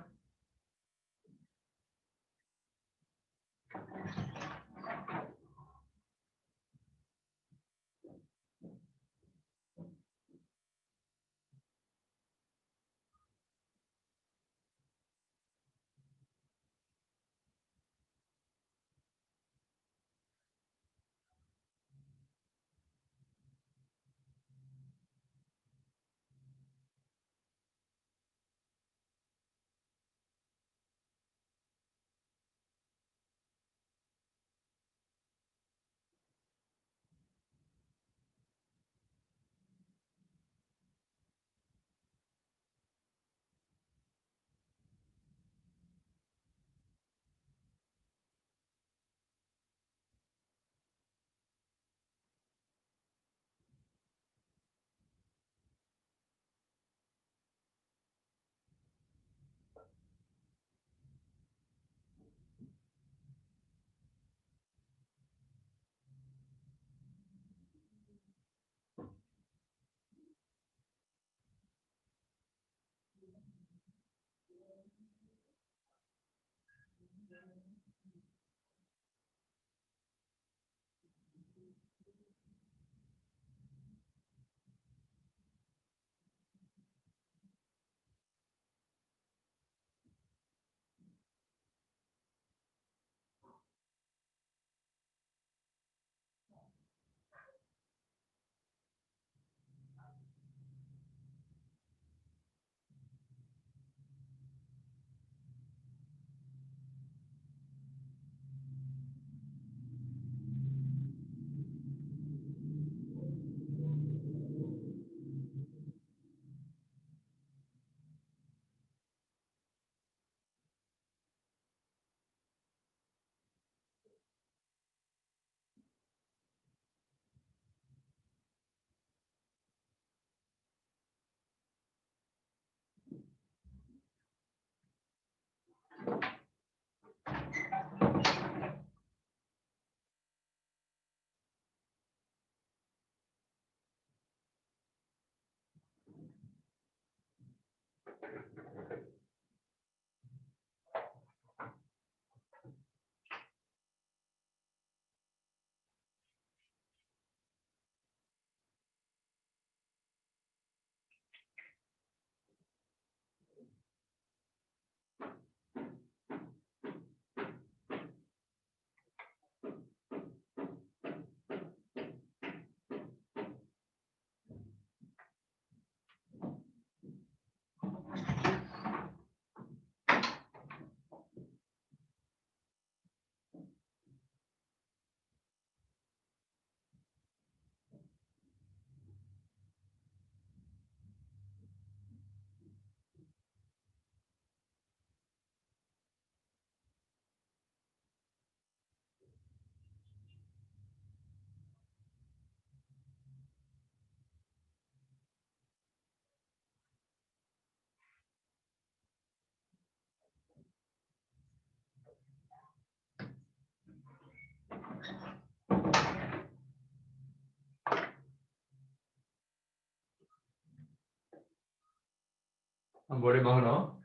I'm worried about now.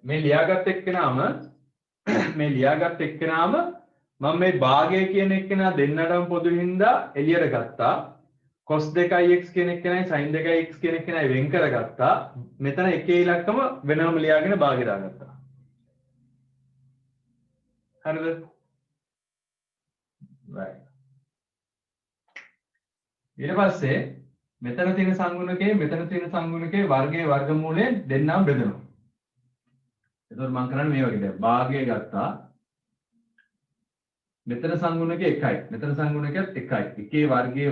මේ ලියාගත් එක්කෙනාම මේ ලියාගත් එක්කෙනාම මම මේ භාගය කියන එක්කෙනා දෙන්නටම පොදු හින්දා එළියට ගත්තා. cos 2x කියන එක්කෙනයි sin 2x කියන එක්කෙනයි වෙන් කරගත්තා. මෙතන එකේ ඉලක්කම වෙනම ලියාගෙන භාගය දාගත්තා. හරිද? right. ඊට පස්සේ මෙතන තියෙන සංගුණකේ මෙතන තියෙන සංගුණකේ වර්ගයේ වර්ගමූලයෙන් දෙන්නම බෙදනවා. එතකොට මම කරන්නේ මේ වගේ දැන් භාගය ගත්තා. මෙතන සංගුණකේ 1යි. මෙතන සංගුණකයත් 1යි. එකේ වර්ගයේ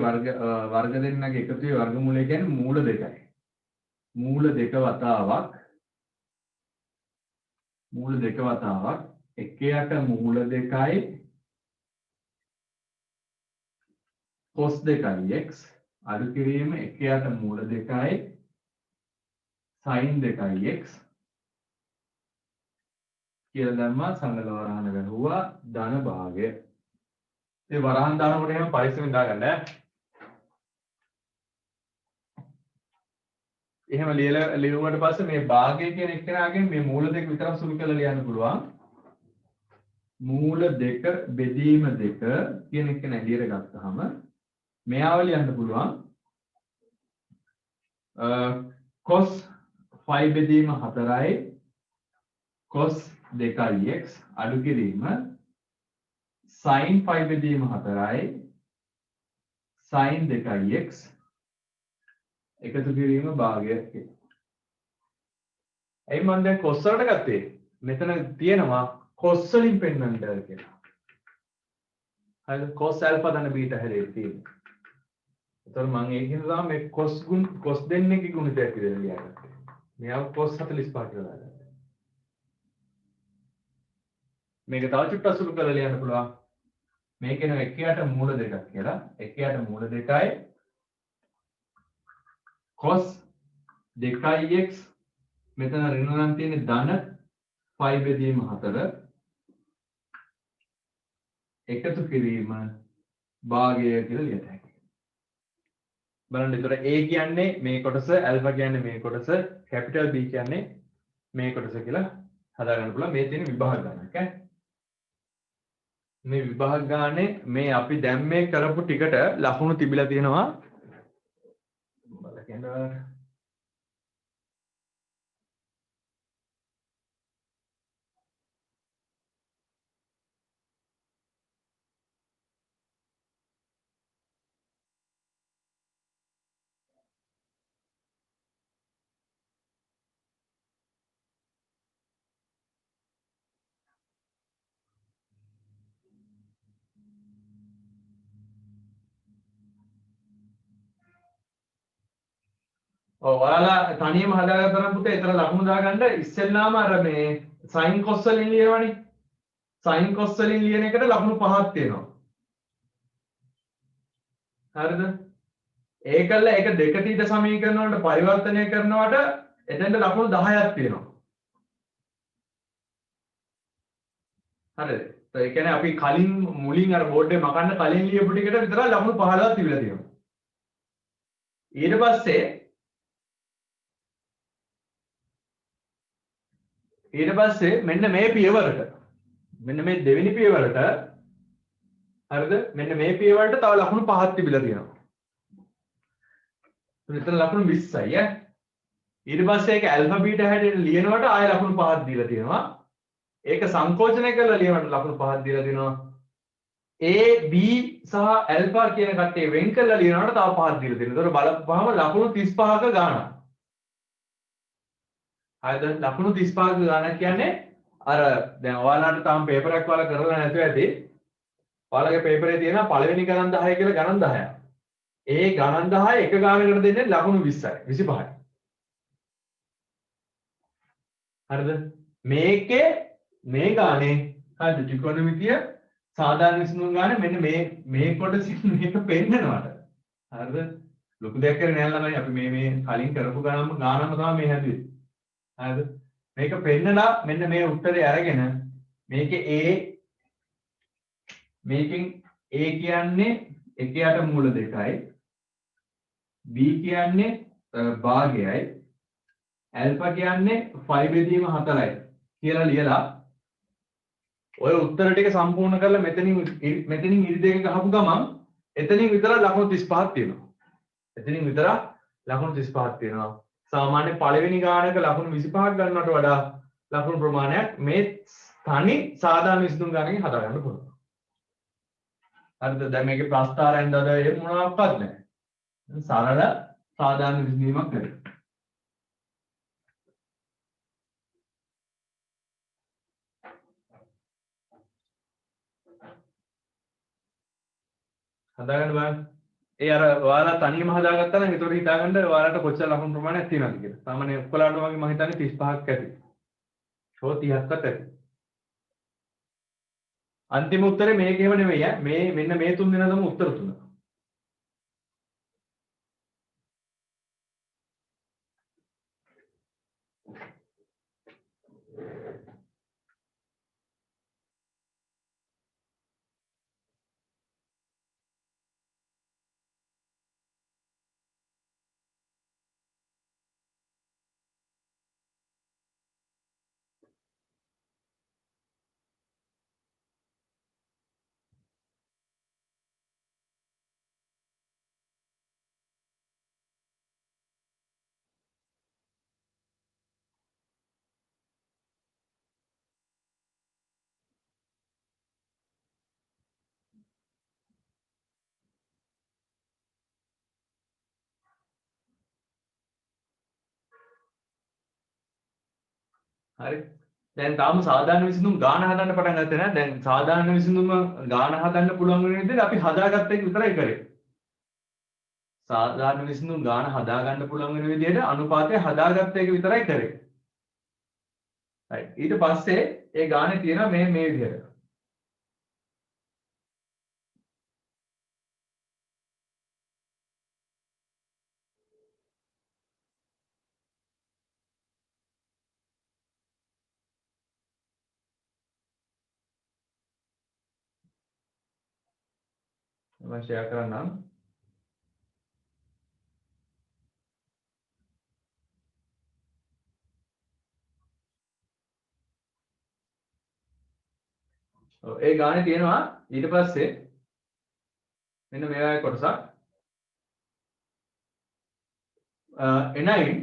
වර්ග දෙන්නගේ එකතුවේ වර්ගමූලය කියන්නේ මූල 2යි. මූල 2 වතාවක් 1ට මූල 2යි cos 2x අඩු කිරීම 1ට මූල 2යි sin 2x කියලා දැම්මා. සංගල වරහන වැහුවා ධන භාගය. ඒ වරහන් දානකොට එහෙම පරිස්සමෙන් දාගන්න ඈ. එහෙම ලියුවට පස්සේ මේ භාගය කියන එක්කෙනාගෙන් මේ මූල දෙක විතරක් සුළු කරලා ලියන්න පුළුවන්. මූල 2 බෙදීම 2 කියන එක නැදියට ගත්තාම මෙයාව ලියන්න පුළුවන් cos 5 බෙදීම 4යි cos 2x අඩු කිරීම sin 5 බෙදීම 4යි sin 2x එකතු කිරීම භාගය. ඇයි මම දැන් cos වලට ගත්තේ? මෙතන තියෙනවා cos වලින් පෙන්වන්න කියලා. හරිද? cos alpha ධන beta හැදෙන්නේ තියෙන්නේ. ඒතර මම ඒකින් තමයි මේ cos දෙන්නේගේ ගුණිතයක් විදිහට ලියාගත්තේ. මෙයාව cos 45 කියලා දාගත්තා. මේක තව චුට්ටක් සුළු කරලා ලියන්න පුළුවන්. මේකේන 1ට මූල 2ක් කියලා. 1ට මූල 2යි cos 2x මෙතන ඍණ නම් තියෙන්නේ ධන 5 බෙදීම 4 එකතු කිරීම භාගය කියලා ලියත හැකියි. බලන්න එතකොට a කියන්නේ මේ කොටස, alpha කියන්නේ මේ කොටස, capital B කියන්නේ මේ කොටස කියලා හදා ගන්න පුළුවන්. මේ තියෙන විභාග ගණනක් ඈ. මේ විභාග ගානේ මේ අපි දැන් මේ කරපු ටිකට ලකුණු තිබිලා තියෙනවා. බලන්න. ඔයාලා තනියම හදාගත්තා පුතේ ඒතර ලකුණු දාගන්න ඉස්සෙල්ලාම අර මේ sin cos වලින් ලියවනේ. sin cos වලින් ලියන එකට ලකුණු 5ක් තියෙනවා. හරිද? ඒකල්ල ඒක දෙක තීත සමීකරණ වලට පරිවර්තනය කරනවට එතෙන්ට ලකුණු 10ක් තියෙනවා. හරිද? ඒ කියන්නේ අපි කලින් මුලින් අර බෝඩ් එකේ මකන්න කලින් ලියපු ටිකට විතර ලකුණු 15ක් තිබිලා තියෙනවා. ඊට පස්සේ මෙන්න මේ පියවරට මෙන්න මේ දෙවෙනි පියවරට හරිද මෙන්න මේ පියවරට තව ලකුණු 5ක් තිබිලා තියෙනවා. මෙතන ලකුණු 20යි ඈ. ඊට පස්සේ ඒක ඇල්ෆා බීටා හැටියට ලියනකොට ආයෙ ලකුණු 5ක් දීලා තියෙනවා. ඒක සංකෝචනය කරලා ලියනකොට ලකුණු 5ක් දීලා තියෙනවා. A B සහ ඇල්ෆා කියන කට්ටිය වෙන් කරලා ලියනකොට තව 5ක් දීලා තියෙනවා. ඒතකොට බලපුවාම ලකුණු 35ක ගාණක්. හරිද? ලකුණු 35ක ගාණක් කියන්නේ අර දැන් ඔයාලට තාම පේපර් එකක් ඔයාලා කරලා නැතුව ඇති. ඔයාලගේ පේපරේ තියෙනවා පළවෙනි ගණන් 10 කියලා ගණන් 10ක්. ඒ ගණන් 10 එක ගානකට දෙන්නේ ලකුණු 20යි 25යි. හරිද? මේකේ මේ ගානේ හරිද ත්‍රිකෝණමිතිය සාධාරණ විසඳුම් ගානේ මෙන්න මේ කොටසින් මේක පෙන්නනවාට. හරිද? ලොකු දෙයක් කරේ නෑ ළමයි අපි මේ කලින් කරපු ගානම තමයි මේ හැදුවේ. හරිද? මේක පෙන්නලා මෙන්න මේ උත්තරේ අරගෙන මේකේ A මේකෙන් A කියන්නේ 1ට මූල 2යි B කියන්නේ භාගයයි ඇල්ෆා කියන්නේ 5 බෙදීම 4යි කියලා ලියලා ඔය උත්තර ටික සම්පූර්ණ කරලා මෙතනින් ඉරි දෙක ගහපු ගමන් එතනින් විතර ලකුණු 35ක් තියෙනවා. එතනින් විතර ලකුණු 35ක් තියෙනවා. සාමාන්‍ය පළවෙනි ගානක ලකුණු 25ක් ගන්නවට වඩා ලකුණු ප්‍රමාණයක් මේ තනි සාධාරණ විසඳුම් ගණනකින් හදා ගන්න පුළුවන්. හරිද? දැන් මේකේ ප්‍රස්තාරයෙන් දද ඒ මොනවාක්වත් නැහැ. සරල සාධාරණ විසඳීමක් කරේ. හදාගන්න බලන්න. ඒ අර ඔයාලා තනියම හදාගත්තා නම් ඒතකොට හිතාගන්න ඔයාලට කොච්චර ලකුණු ප්‍රමාණයක් තියෙනවද කියලා. සාමාන්‍ය ඔක්කොලාට වගේ මම හිතන්නේ 35ක් ඇති. 30ක්වත් ඇති. අන්තිම උත්තරේ මේකේම නෙවෙයි ඈ. මේ මෙන්න මේ තුන් දෙනා තමයි උත්තර තුන. හරි. දැන් තාම සාධාරණ විසඳුම් ගාන හදන්න පටන් ගත්තේ නැහැ. දැන් සාධාරණ විසඳුම ගාන හදන්න පුළුවන් වෙන විදිහට අපි හදාගත්ත එක විතරයි කරේ. සාධාරණ විසඳුම් ගාන හදා ගන්න පුළුවන් වෙන විදිහට අනුපාතය හදාගත්ත එක විතරයි කරේ. right. ඊට පස්සේ ඒ ගානේ තියෙනවා මේ විදිහට. මම ෂෙයා කරන්නම්. ඒ ගානේ තියෙනවා ඊට පස්සේ මෙන්න මේ වගේ කොටසක් එනයින්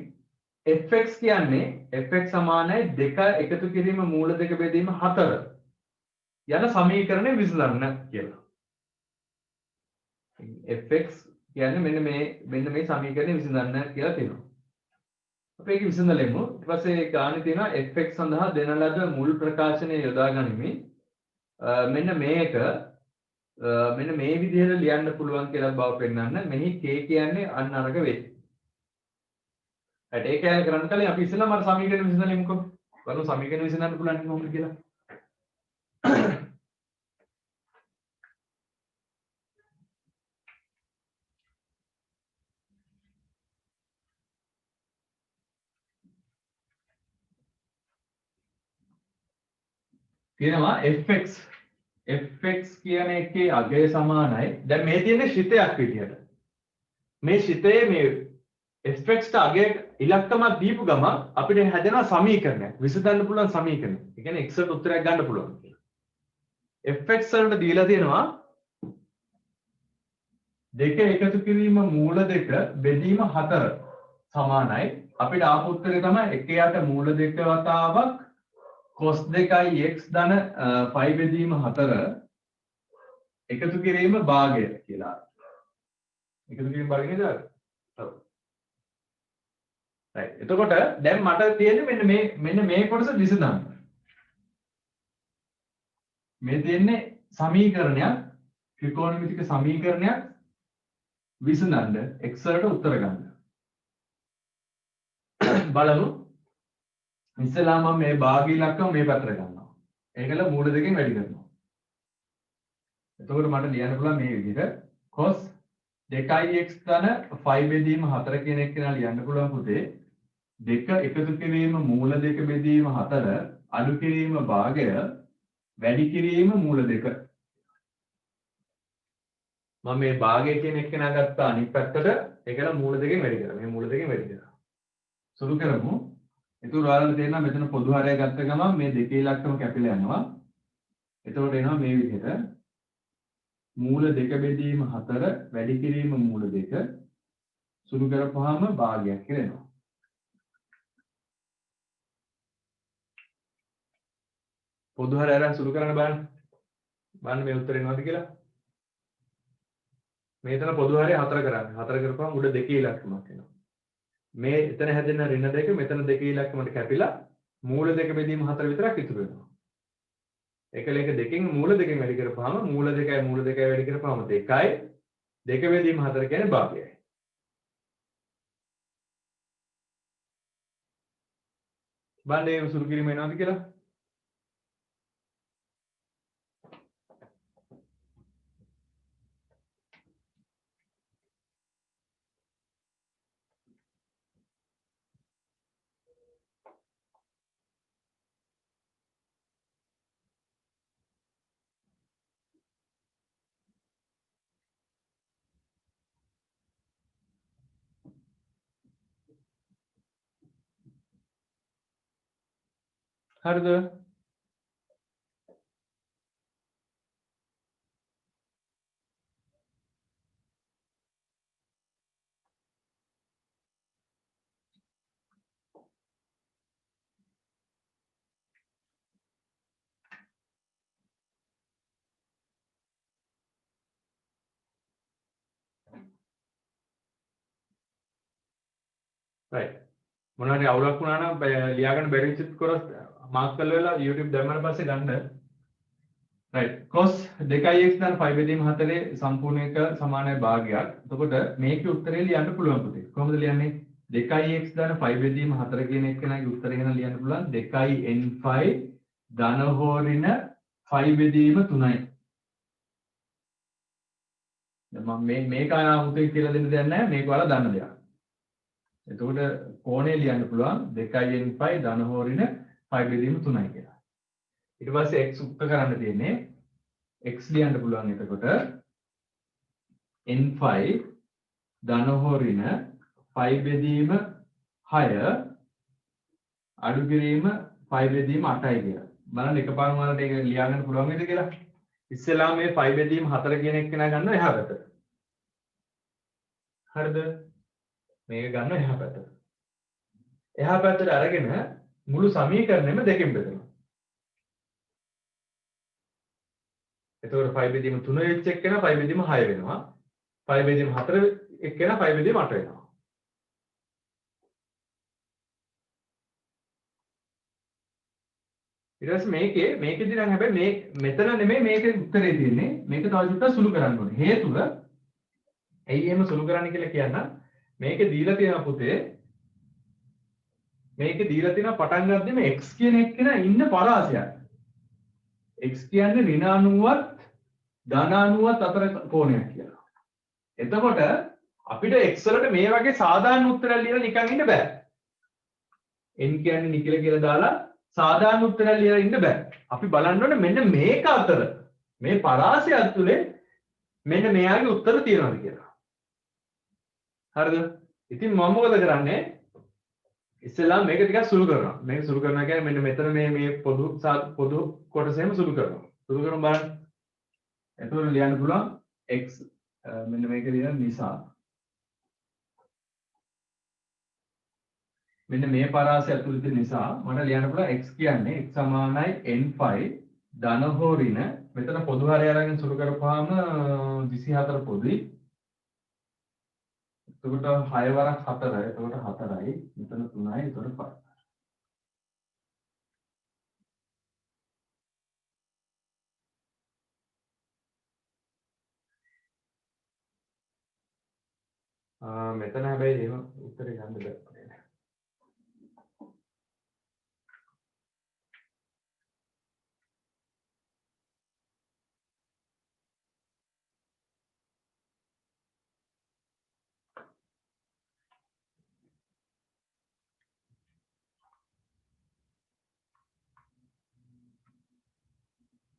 fx කියන්නේ fx සමානයි 2 එකතු කිරීම මූල 2 බෙදීම 4 යන සමීකරණය විසඳන්න කියලා. fx කියන්නේ මෙන්න මේ සමීකරණය විසඳන්න කියලා තියෙනවා. අපි ඒක විසඳලෙමු. ඊට පස්සේ ගානේ තියෙනවා fx සඳහා දෙන ලද මුල් ප්‍රකාශනය යොදා ගනිමින් මෙන්න මේක මෙන්න මේ විදිහට ලියන්න පුළුවන් කියලා බව පෙන්වන්න. මෙහි k කියන්නේ අන්න අරක වෙයි. හරි ඒක කරන්න කලින් අපි ඉස්සෙල්ලාම අර සමීකරණ විසඳලෙමුකෝ. බලමු සමීකරණ විසඳන්න පුළුවන් කොහොමද කියලා. තියෙනවා fx කියන එකේ අගය සමානයි. දැන් මේ තියෙන්නේ ශිතයක් විදියට. මේ ශිතයේ මේ fx ට අගය ඉලක්කමක් දීපු ගමන් අපිට හැදෙනවා සමීකරණයක්. විසඳන්න පුළුවන් සමීකරණයක්. ඒ කියන්නේ x ට උත්තරයක් ගන්න පුළුවන් කියලා. fx වලට දීලා තියෙනවා දෙක එකතු කිරීම මූල 2 බෙදීම 4 සමානයි. අපිට ආපු උත්තරේ තමයි 1 යට මූල 2 වතාවක් cos 2i x ධන 5 බෙදීම 4 එකතු කිරීම භාගය කියලා. එකතු කිරීම භාගය නේද? ඔව්. right. එතකොට දැන් මට තියෙන්නේ මෙන්න මේ කොටස විසඳන්න. මේ තියෙන්නේ සමීකරණයක් ත්‍රිකෝණමිතික සමීකරණයක් විසඳන්න x වලට උත්තර ගන්න. බලමු. ඉස්සෙල්ලාම මේ භාගී ඉලක්කම මේ පැත්තට ගන්නවා. ඒකල මූල දෙකෙන් වැඩි කරනවා. එතකොට මට ලියන්න පුළුවන් මේ විදිහට cos 2x ධන 5 බෙදීම 4 කියන එක කියලා ලියන්න පුළුවන් පුතේ. 2 එකතු කිරීම මූල 2 බෙදීම 4 අඩු කිරීම භාගය වැඩි කිරීම මූල 2. මම මේ භාගය කියන එක නාගත්තා අනිත් පැත්තට ඒකල මූල දෙකෙන් වැඩි කරා. මේ මූල දෙකෙන් වැඩි කරා. සුළු කරමු. ඒක උදාහරණ දෙන්න මෙතන පොදු හරය ගත්ත ගමන් මේ දෙකේ ඉලක්කම කැපිලා යනවා. එතකොට එනවා මේ විදිහට මූල 2 බෙදීම 4 වැඩි කිරීම මූල 2 සුළු කරපුවාම භාගයක් කියලා එනවා. පොදු හරය අරන් සුළු කරන්න බලන්න. බලන්න මේ උත්තරේ එනවද කියලා. මේතන පොදු හරය 4 කරන්න. 4 කරපුවාම උඩ දෙකේ ඉලක්කමක් එනවා. මේ එතන හැදෙන ඍණ දෙක මෙතන දෙකේ ඉලක්කමට කැපිලා මූල 2 බෙදීම 4 විතරක් ඉතුරු වෙනවා. එක ලේක දෙකෙන් මූල දෙකෙන් වැඩි කරපුවාම මූල 2යි මූල 2යි වැඩි කරපුවාම 2යි 2 බෙදීම 4 කියන්නේ භාගයයි. බලන්න මේ සුළු කිරීම එනවද කියලා. හරිද? right. මොනවාරි අවුලක් වුණා නම් ලියා ගන්න බැරි විදිහට කරොත් මාක් කරලා වෙලා YouTube දැම්මම පස්සේ ගන්න. right. cos 2x දාන 5 බෙදීම 4 සම්පූර්ණ එක සමානයි භාගයක්. එතකොට මේකේ උත්තරේ ලියන්න පුළුවන් පුතේ. කොහොමද ලියන්නේ? 2x දාන 5 බෙදීම 4 කියන එකනගේ උත්තරේ එහෙනම් ලියන්න පුළුවන් 2n5 ධන හෝ ඍණ 5 බෙදීම 3යි. දැන් මම මේක ආමුතේ කියලා දෙන්න දෙයක් නැහැ. මේක ඔයාලා දන්න දෙයක්. එතකොට කෝණය ලියන්න පුළුවන් 2n5 ධන හෝ ඍණ 5 බෙදීම 3යි කියලා. ඊට පස්සේ x උක්ත කරන්න තියෙන්නේ x ලියන්න පුළුවන් එතකොට n5 ධන හෝ ඍණ 5 බෙදීම 6 අඩු කිරීම 5 බෙදීම 8යි කියලා. බලන්න එකපාරම වලට ඒක ලියා ගන්න පුළුවන් වේද කියලා. ඉස්සෙල්ලා මේ 5 බෙදීම 4 කියන එක නා ගන්නවා එහා පැත්තට. හරිද? මේක ගන්න එහා පැත්තට. එහා පැත්තට අරගෙන මුළු සමීකරණයම දෙකෙන් බෙදනවා. එතකොට 5 බෙදීම 3 වෙච්ච එක්කෙනා 5 බෙදීම 6 වෙනවා. 5 බෙදීම 4 එක්කෙනා 5 බෙදීම 8 වෙනවා. ඊට පස්සේ මේකෙදි නම් හැබැයි මේ මෙතන නෙමෙයි මේකේ උත්තරේ තියෙන්නේ. මේක තව චුට්ටක් සුළු කරන්න ඕනේ. හේතුව ඇයි එහෙම සුළු කරන්න කියලා කියන්න මේකේ දීලා තියෙන පුතේ මේකේ දීලා තියෙන පටන් ගන්නදීම x කියන එක්කෙනා ඉන්න පරාසයක්. x කියන්නේ ඍණ 90ත් ධන 90ත් අතර කෝණයක් කියලා. එතකොට අපිට x වලට මේ වගේ සාධාරණ උත්තරයක් ලියලා නිකන් ඉන්න බෑ. n කියන්නේ නිකිල කියලා දාලා සාධාරණ උත්තරයක් ලියලා ඉන්න බෑ. අපි බලන්න ඕනේ මෙන්න මේක අතර මේ පරාසය ඇතුලේ මෙන්න මෙයාගේ උත්තර තියෙනවද කියලා. හරිද? ඉතින් මම මොකද කරන්නේ? ඉස්සෙල්ලා මේක ටිකක් සුළු කරනවා. මේක සුළු කරනවා කියන්නේ මෙන්න මෙතන මේ පොදු කොටසෙම සුළු කරනවා. සුළු කරමු බලන්න. එතකොට ලියන්න පුළුවන් x මෙන්න මේක ලියන නිසා මෙන්න මේ පරාසය ඇතුළත නිසා මට ලියන්න පුළුවන් x කියන්නේ x සමානයි n5 ධන හෝ ඍණ මෙතන පොදු හරය අරගෙන සුළු කරපුවාම 24 පොදුයි. එතකොට 6 වරක් 4 එතකොට 4යි මෙතන 3යි එතකොට 5. මෙතන හැබැයි එහෙම උත්තරේ ගන්න බෑ.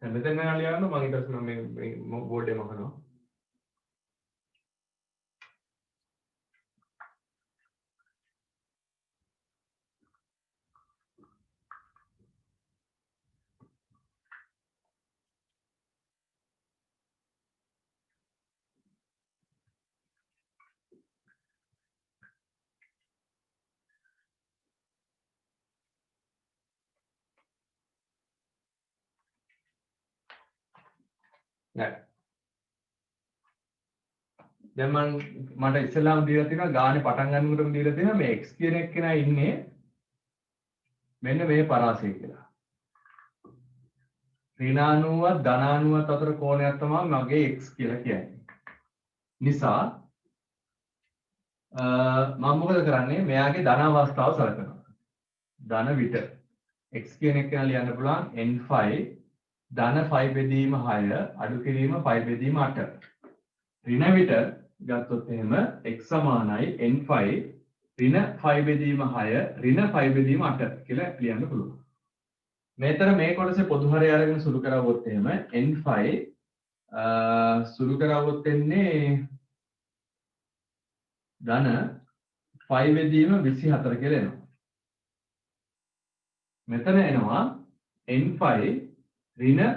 මෙතන ලියන්න මම ඊට පස්සේ මේ බෝඩ් එකේ මහනවා. නෑ. දැන් මට ඉස්සෙල්ලාම දීලා තියෙනවා ගානේ පටන් ගන්නකොටම දීලා තියෙනවා මේ x කියන එක්කෙනා ඉන්නේ මෙන්න මේ පරාසය කියලා. ඍණානුවත් ධනානුවත් අතර කෝණයක් තමයි මගේ x කියලා කියන්නේ. නිසා මම මොකද කරන්නේ? මෙයාගේ ධන අවස්ථාව සලකනවා. ධන විට x කියන එක්කෙනා ලියන්න පුළුවන් n5 ධන 5 බෙදීම 6 අඩු කිරීම 5 බෙදීම 8. ඍණ විට ගත්තොත් එහෙම x සමානයි n5 ඍණ 5 බෙදීම 6 ඍණ 5 බෙදීම 8 කියලා ලියන්න පුළුවන්. මෙතන මේ කොටසේ පොදු හරය අරගෙන සුළු කරවුවොත් එහෙම n5 සුළු කරවුවොත් එන්නේ ධන 5 බෙදීම 24 කියලා එනවා. මෙතන එනවා n5 ඍණ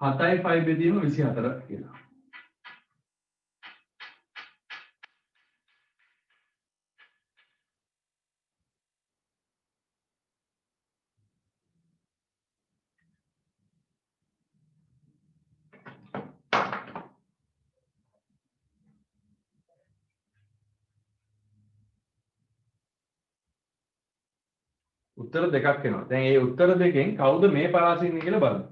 7යි 5 බෙදීම 24 කියලා. උත්තර දෙකක් එනවා. දැන් මේ උත්තර දෙකෙන් කවුද මේ පරාසය ඉන්නේ කියලා බලමු.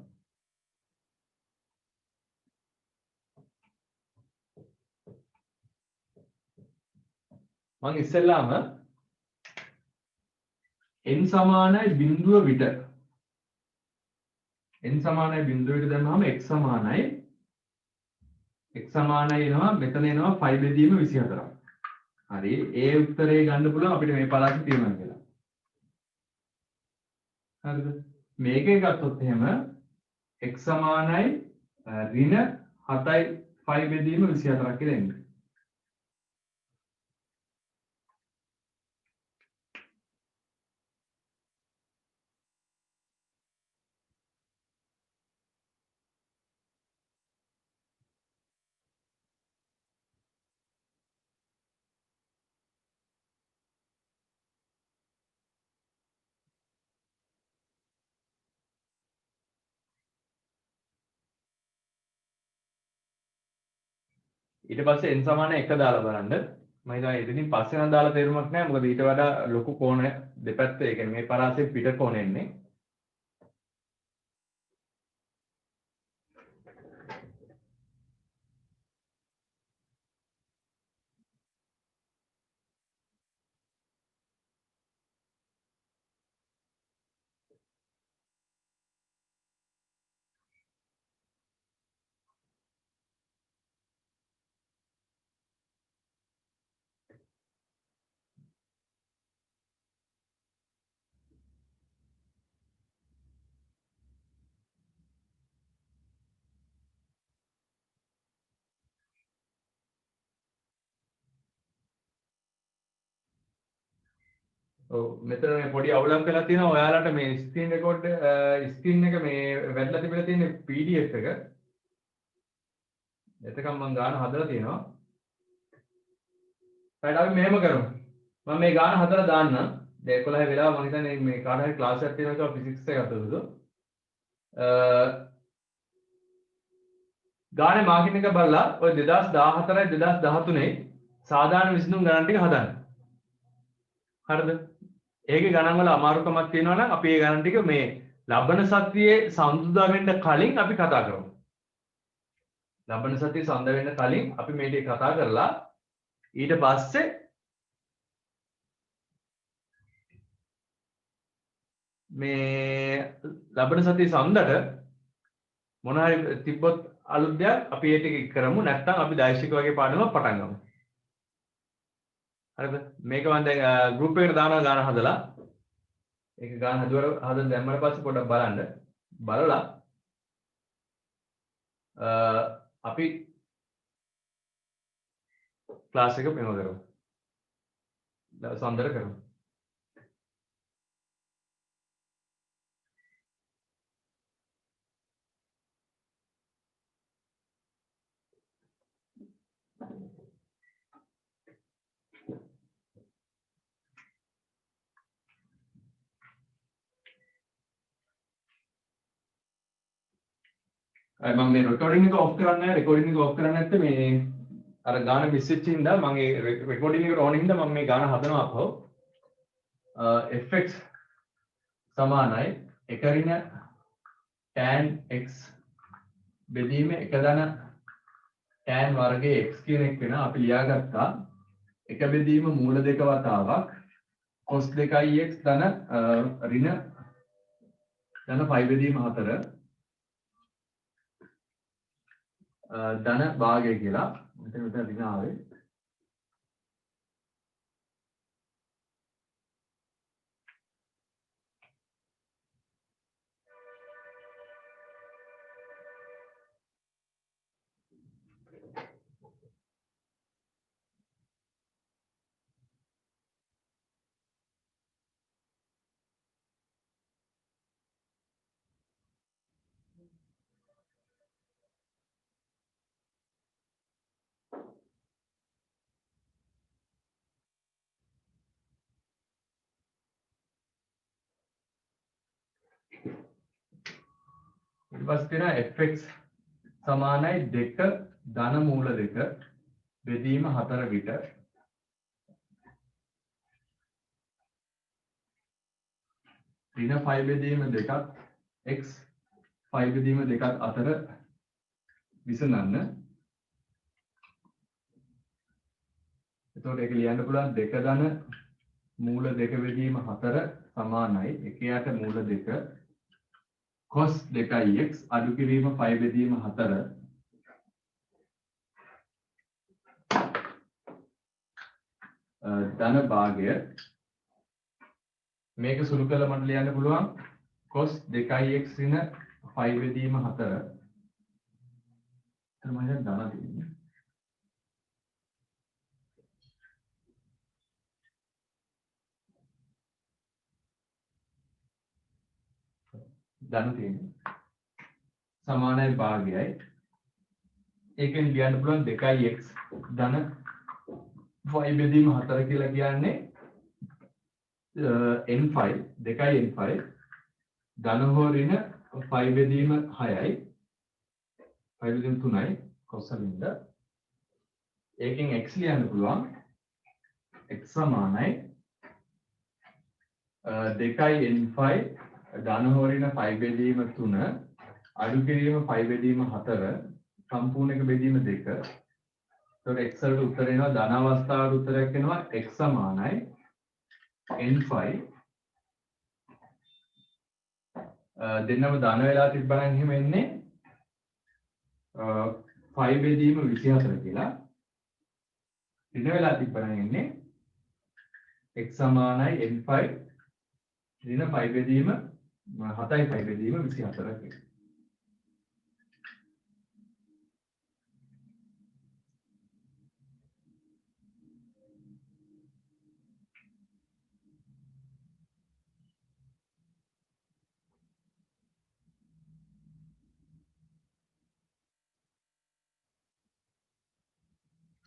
මම ඉස්සෙල්ලාම n සමානයි බිඳුව විට n සමානයි බිඳුව විට දැම්මම x සමානයි එනවා මෙතන එනවා 5 බෙදීම 24ක්. හරි ඒ උත්තරේ ගන්න පුළුවන් අපිට මේ පරාසය තියෙනවා කියලා. හරිද? මේකේ ගත්තොත් එහෙම x සමානයි ඍණ 7යි 5 බෙදීම 24ක් කියලා එන්නේ. ඊට පස්සේ n සමාන 1 දාලා බලන්න. මම හිතනවා ඉතින් පස්සේ නම් දාලා තේරුමක් නැහැ. මොකද ඊට වඩා ලොකු කෝණ දෙපැත්ත ඒ කියන්නේ මේ පරාසයේ පිට කෝණ එන්නේ. ඔව් මෙතන මේ පොඩි අවුලක් වෙලා තියෙනවා. ඔයාලට මේ ස්ක්‍රීන් රෙකෝඩ් ස්ක්‍රීන් එක මේ වැටලා තිබිලා තියෙන PDF එක. එතකම් මම ගාන හදලා තියෙනවා. හරියට අපි මෙහෙම කරමු. මම මේ ගාන හදලා දාන්නම්. දැන් 11 වෙලාව මම හිතන්නේ මේ කාට හරි ක්ලාස් එකක් තියෙනවා කියලා ෆිසික්ස් එකක් අතලුද. ගානේ මාකින් එක බලලා ඔය 2014යි 2013යි සාධාරණ විසඳුම් ගණන් ටික හදන්න. හරිද? ඒකේ ගණන් වල අමාරුකමක් තියෙනවා නම් අපි ඒ ගණන් ටික මේ ලබන සතියේ සම්දුදා වෙන්න කලින් අපි කතා කරමු. ලබන සතියේ සඳ වෙන්න කලින් අපි මේ ටික කතා කරලා ඊට පස්සේ මේ ලබන සතියේ සඳට මොන හරි තිබ්බොත් අලුත් දෙයක් අපි ඒ ටික කරමු. නැත්නම් අපි දෛශික වගේ පාඩමක් පටන් ගමු. හරිද? මේක මම දැන් ගෲප් එකට දානවා ගාන හදලා. ඒක ගාන හදලා දැම්මම පස්සේ පොඩ්ඩක් බලන්න. බලලා අපි ක්ලාස් එක මෙහෙම කරමු. සඳර කරමු. මම මේ රෙකෝඩින් එක ඔෆ් කරන්නේ නැහැ. රෙකෝඩින් එක ඔෆ් කරන්නේ නැත්නම් මේ අර ගාන මිස් වෙච්ච හින්දා මම ඒ රෙකෝඩින් එකට ඕන හින්දා මම මේ ගාන හදනවා අපහො. fx සමානයි 1 ඍණ tan x බෙදීම 1 ධන tan වර්ගයේ x කියන එක වෙන අපි ලියාගත්තා. එක බෙදීම මූල දෙක වතාවක් cos 2x ධන ඍණ ධන 5 බෙදීම 4 ධන භාගය කියලා. මෙතන ඍණ ආවේ. ඊට පස්සේ තියෙනවා fx සමානයි 2 ධන මූල 2 බෙදීම 4 විට ඍණ 5 බෙදීම 2ක් x 5 බෙදීම 2ක් අතර විසඳන්න. එතකොට ඒක ලියන්න පුළුවන් 2 ධන මූල 2 බෙදීම 4 සමානයි 1යට මූල 2 cos 2x අඩු කිරීම 5 බෙදීම 4 ධන භාගය. මේක සුළු කරලා මට ලියන්න පුළුවන් cos 2x ඍණ 5 බෙදීම 4 එතන මම දැන් ධන දෙන්නේ ධන තියෙන්නේ සමානයි භාගයයි. ඒකෙන් ලියන්න පුළුවන් 2x ධන 5 බෙදීම 4 කියලා කියන්නේ n5 2 n5 ධන හෝ ඍණ 5 බෙදීම 6යි 5 බෙදීම 3යි කොසලින්ද. ඒකෙන් x ලියන්න පුළුවන් x සමානයි 2 n5 ධන හෝ ඍණ 5 බෙදීම 3 අඩු කිරීම 5 බෙදීම 4 සම්පූර්ණ එක බෙදීම 2. එතකොට x වලට උත්තර එනවා ධන අවස්ථාවට උත්තරයක් එනවා x සමානයි n5 දෙන්නම ධන වෙලා තිබ්බනම් එහෙම එන්නේ 5 බෙදීම 24 කියලා. ඍණ වෙලා තිබ්බනම් එන්නේ x සමානයි n5 ඍණ 5 බෙදීම 7යි 5 බෙදීම 24 කියලා.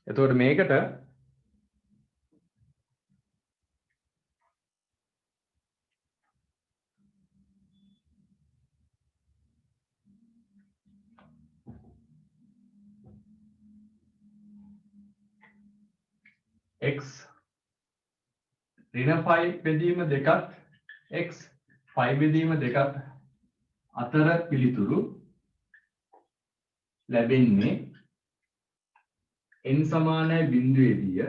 එතකොට මේකට x ඍණ 5 බෙදීම 2ක් x 5 බෙදීම 2ක් අතර පිළිතුරු ලැබෙන්නේ n සමානයි බිඳුවේදීය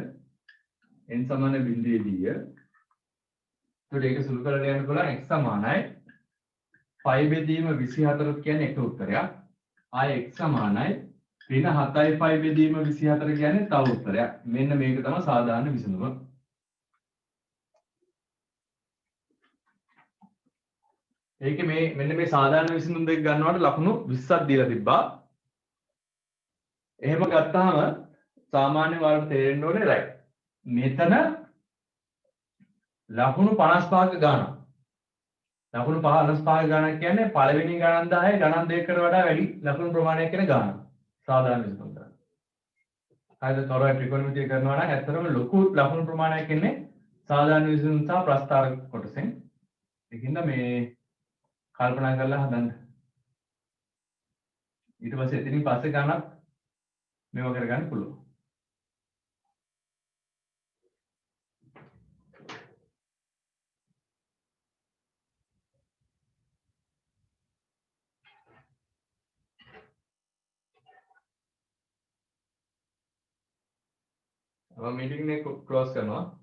n සමානයි බිඳුවේදීය. එතකොට ඒක සුළු කරලා ලියන්න පුළුවන් x සමානයි 5 බෙදීම 24 කියන්නේ එක උත්තරයක්. ආය x සමානයි ඍණ 7යි 5 බෙදීම 24 කියන්නේ තව උත්තරයක්. මෙන්න මේක තමයි සාධාරණ විසඳුම. ඒකේ මේ මෙන්න මේ සාධාරණ විසඳුම් දෙක ගන්නවට ලකුණු 20ක් දීලා තිබ්බා. එහෙම ගත්තාම සාමාන්‍ය වලට තේරෙන්න ඕනේ right. මෙතන ලකුණු 55ක ගානක්. ලකුණු 55ක ගානක් කියන්නේ පළවෙනි ගණන් 10 ගණන් දෙකකට වඩා වැඩි ලකුණු ප්‍රමාණයක් කියන ගානක්. සාධාරණ විසඳුම් ගන්න. හරිද? තොරයි ත්‍රිකෝණමිතිය කරනවා නම් ඇත්තටම ලොකු ලකුණු ප්‍රමාණයක් එන්නේ සාධාරණ විසඳුම් සහ ප්‍රස්තාරක කොටසෙන්. ඒකින්ද මේ කල්පනා කරලා හදන්න. ඊට පස්සේ එතනින් පස්සේ ගණක් මේව කරගන්න පුළුවන්. මම මීටින් එක ක්ලෝස් කරනවා.